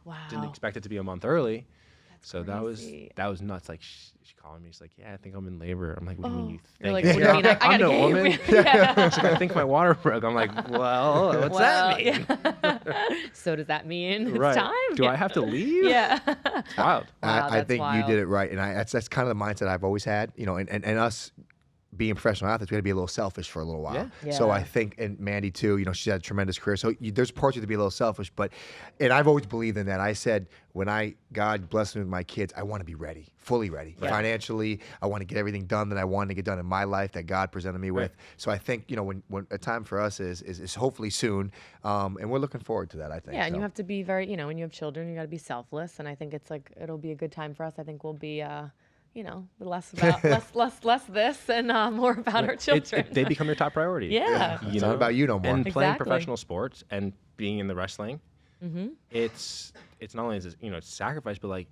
Speaker 2: Wow.
Speaker 3: didn't expect it to be a month early. So
Speaker 2: crazy.
Speaker 3: that was nuts. Like she calling me. She's like, yeah, I think I'm in labor. I'm like, what do you mean you think?
Speaker 2: You're like,
Speaker 3: She's
Speaker 2: what do you mean? I
Speaker 3: I'm
Speaker 2: got a
Speaker 3: no
Speaker 2: game.
Speaker 3: woman.
Speaker 2: Yeah.
Speaker 3: She's like, I think my water broke. I'm like, well, what's that mean?
Speaker 2: yeah. So does that mean it's
Speaker 3: Right.
Speaker 2: time?
Speaker 3: Do I have to leave?
Speaker 2: Yeah.
Speaker 3: It's wild.
Speaker 2: Wow,
Speaker 1: I
Speaker 2: that's
Speaker 1: think
Speaker 2: wild.
Speaker 1: you did it right, and that's kind of the mindset I've always had. And us being professional athletes, we got to be a little selfish for a little while.
Speaker 2: Yeah.
Speaker 1: So
Speaker 2: Yeah.
Speaker 1: I think, and Mandy too, she's had a tremendous career. So there's parts of you to be a little selfish, and I've always believed in that. I said, when God blessed me with my kids, I want to be ready, fully ready. Financially, I want to get everything done that I wanted to get done in my life that God presented me with. So I think, when a time for us is hopefully soon, and we're looking forward to that, I think.
Speaker 2: Yeah, and
Speaker 1: So.
Speaker 2: you have to be very, when you have children, you got to be selfless. And I think it's like, it'll be a good time for us. I think we'll be you know, less about less this and more about our children.
Speaker 3: They become your top priority.
Speaker 2: Yeah.
Speaker 1: It's not about you no more.
Speaker 3: And playing
Speaker 2: Exactly.
Speaker 3: professional sports and being in the wrestling, it's not only is it, it's sacrifice, but like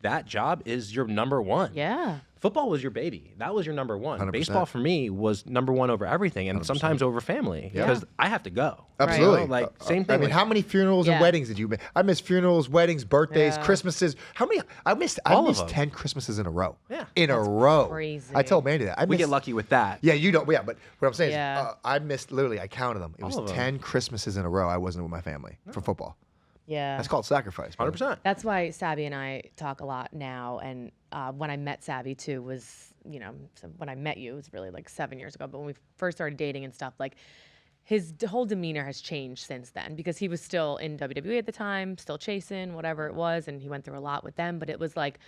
Speaker 3: that job is your number one.
Speaker 2: Yeah.
Speaker 3: Football was your baby. That was your number one.
Speaker 1: 100%.
Speaker 3: Baseball for me was number one over everything, and sometimes over family because I have to go.
Speaker 1: Absolutely.
Speaker 3: You know, like same thing.
Speaker 1: I mean,
Speaker 3: like,
Speaker 1: how many funerals and
Speaker 2: Yeah.
Speaker 1: weddings did you miss? I missed funerals, weddings, birthdays,
Speaker 2: Yeah.
Speaker 1: Christmases. How many? I missed
Speaker 3: All of them.
Speaker 1: 10 Christmases in a row.
Speaker 3: Yeah.
Speaker 1: In a row.
Speaker 2: crazy.
Speaker 1: I told Mandy that. I
Speaker 3: we get
Speaker 1: missed-
Speaker 3: lucky with that.
Speaker 1: Yeah, you don't. Yeah, but what I'm saying
Speaker 2: Yeah.
Speaker 1: is, I missed literally. I counted them. It was
Speaker 3: All of them.
Speaker 1: 10 Christmases in a row. I wasn't with my family for football.
Speaker 2: Yeah.
Speaker 1: That's called sacrifice. brother.
Speaker 3: 100%.
Speaker 2: That's why Sabby and I talk a lot now. And when I met Sabby too was, so when I met you, it was really like 7 years ago. But when we first started dating and stuff, like his whole demeanor has changed since then because he was still in WWE at the time, still chasing whatever it was. And he went through a lot with them. But it was like,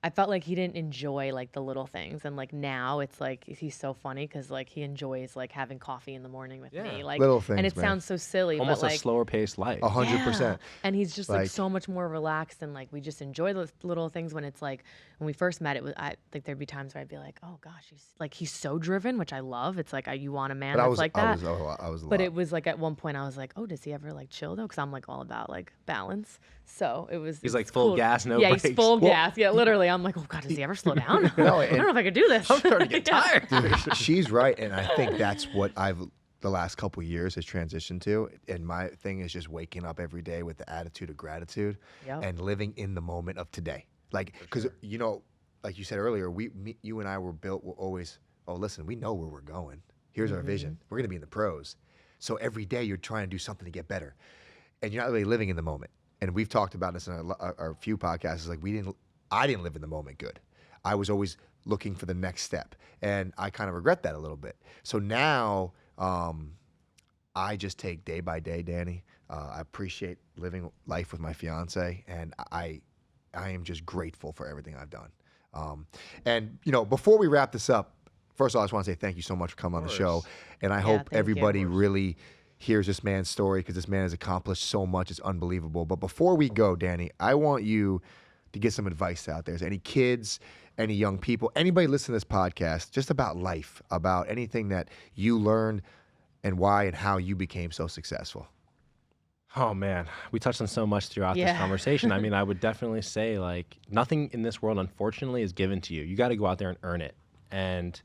Speaker 2: I felt like he didn't enjoy like the little things. And like now it's like, he's so funny because like he enjoys like having coffee in the morning with me. Like
Speaker 1: Little things,
Speaker 2: and it
Speaker 1: man.
Speaker 2: sounds so silly,
Speaker 3: Almost
Speaker 2: but
Speaker 3: a
Speaker 2: like
Speaker 3: slower paced life.
Speaker 1: 100%.
Speaker 2: yeah. And he's just like
Speaker 1: Like-
Speaker 2: so much more relaxed and like we just enjoy those little things when it's like when we first met it was I think there'd be times where I'd be like, oh gosh, he's so driven, which I love. It's like you want a man
Speaker 1: But
Speaker 2: that's
Speaker 1: I was
Speaker 2: like that.
Speaker 1: I was a
Speaker 2: But
Speaker 1: lot.
Speaker 2: it was like at one point I was like, oh, does he ever like chill though? Because I'm like all about like balance. So it was.
Speaker 3: He's like
Speaker 2: it's
Speaker 3: full
Speaker 2: cool.
Speaker 3: gas, no
Speaker 2: Yeah,
Speaker 3: brakes.
Speaker 2: he's full gas. Yeah, literally. I'm like, oh god, does he ever slow down?
Speaker 1: No,
Speaker 2: I don't know if I could do this.
Speaker 3: I'm starting to get tired.
Speaker 1: Dude, she's right, and I think that's what the last couple of years has transitioned to. And my thing is just waking up every day with the attitude of gratitude
Speaker 2: Yep.
Speaker 1: and living in the moment of today. Like, because like you said earlier, you and I were built. We're always, oh, listen, we know where we're going. Here's our vision. We're gonna be in the pros. So every day you're trying to do something to get better, and you're not really living in the moment. And we've talked about this in our few podcasts. It's like I didn't live in the moment good. I was always looking for the next step, and I kind of regret that a little bit. So now I just take day by day, Danny. I appreciate living life with my fiance, and I am just grateful for everything I've done. And before we wrap this up, first of all, I just want to say thank you so much for coming on the show, and I hope
Speaker 2: thank you.
Speaker 1: everybody really hears this man's story because this man has accomplished so much. It's unbelievable. But before we go, Danny, I want you to get some advice out there. Is there any kids, any young people, anybody listening to this podcast, just about life, about anything that you learned and why and how you became so successful?
Speaker 3: Oh man, we touched on so much throughout this
Speaker 2: Yeah.
Speaker 3: conversation. I mean, I would definitely say like nothing in this world, unfortunately, is given to you. You got to go out there and earn it. And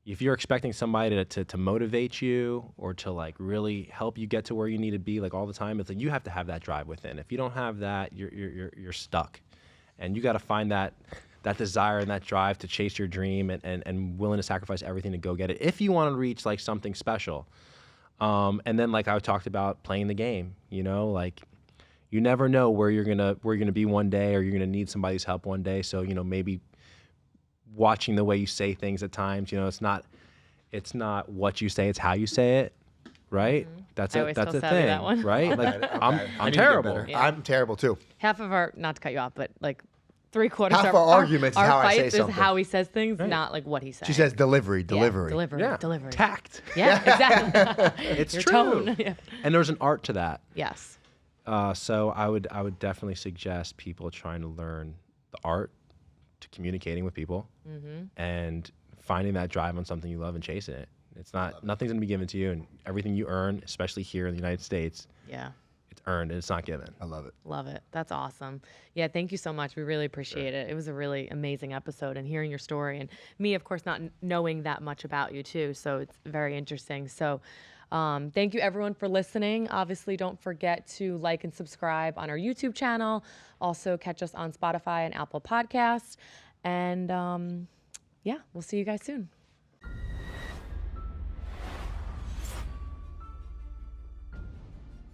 Speaker 3: if you're expecting somebody to motivate you or to like really help you get to where you need to be like all the time, it's like you have to have that drive within. If you don't have that, you're stuck, and you got to find that desire and that drive to chase your dream and willing to sacrifice everything to go get it. If you want to reach like something special. And then like I talked about playing the game, like you never know where you're gonna be one day or you're gonna need somebody's help one day. So, maybe watching the way you say things at times, it's not what you say, it's how you say it. Right? That's
Speaker 2: I
Speaker 3: a
Speaker 2: always
Speaker 3: that's
Speaker 2: tell
Speaker 3: a
Speaker 2: Sabby
Speaker 3: thing.
Speaker 2: that one.
Speaker 3: Right? Like
Speaker 1: I
Speaker 3: I'm
Speaker 1: need to get
Speaker 3: terrible.
Speaker 1: better.
Speaker 2: Yeah.
Speaker 1: I'm terrible too.
Speaker 2: Half of our, not to cut you off, but like 3/4
Speaker 1: Half
Speaker 2: of
Speaker 1: our arguments is
Speaker 2: our
Speaker 1: how I say
Speaker 2: fights
Speaker 1: something.
Speaker 2: is how he says things, not like what he says.
Speaker 1: She says delivery.
Speaker 2: Yeah, delivery.
Speaker 3: Yeah.
Speaker 2: Delivery.
Speaker 3: Tact.
Speaker 2: Yeah, exactly.
Speaker 3: It's
Speaker 2: Your
Speaker 3: true.
Speaker 2: tone. Yeah.
Speaker 3: And there's an art to that.
Speaker 2: Yes.
Speaker 3: So I would definitely suggest people trying to learn the art to communicating with people and finding that drive on something you love and chasing it. It's nothing's gonna be given to you, and everything you earn, especially here in the United States,
Speaker 2: Yeah.
Speaker 3: it's earned and it's not given.
Speaker 1: I love it.
Speaker 2: Love it. That's awesome. Yeah, thank you so much. We really appreciate it. It was a really amazing episode and hearing your story and me, of course, not knowing that much about you too. So it's very interesting. So thank you everyone for listening. Obviously, don't forget to like and subscribe on our YouTube channel. Also catch us on Spotify and Apple Podcasts. And yeah, we'll see you guys soon.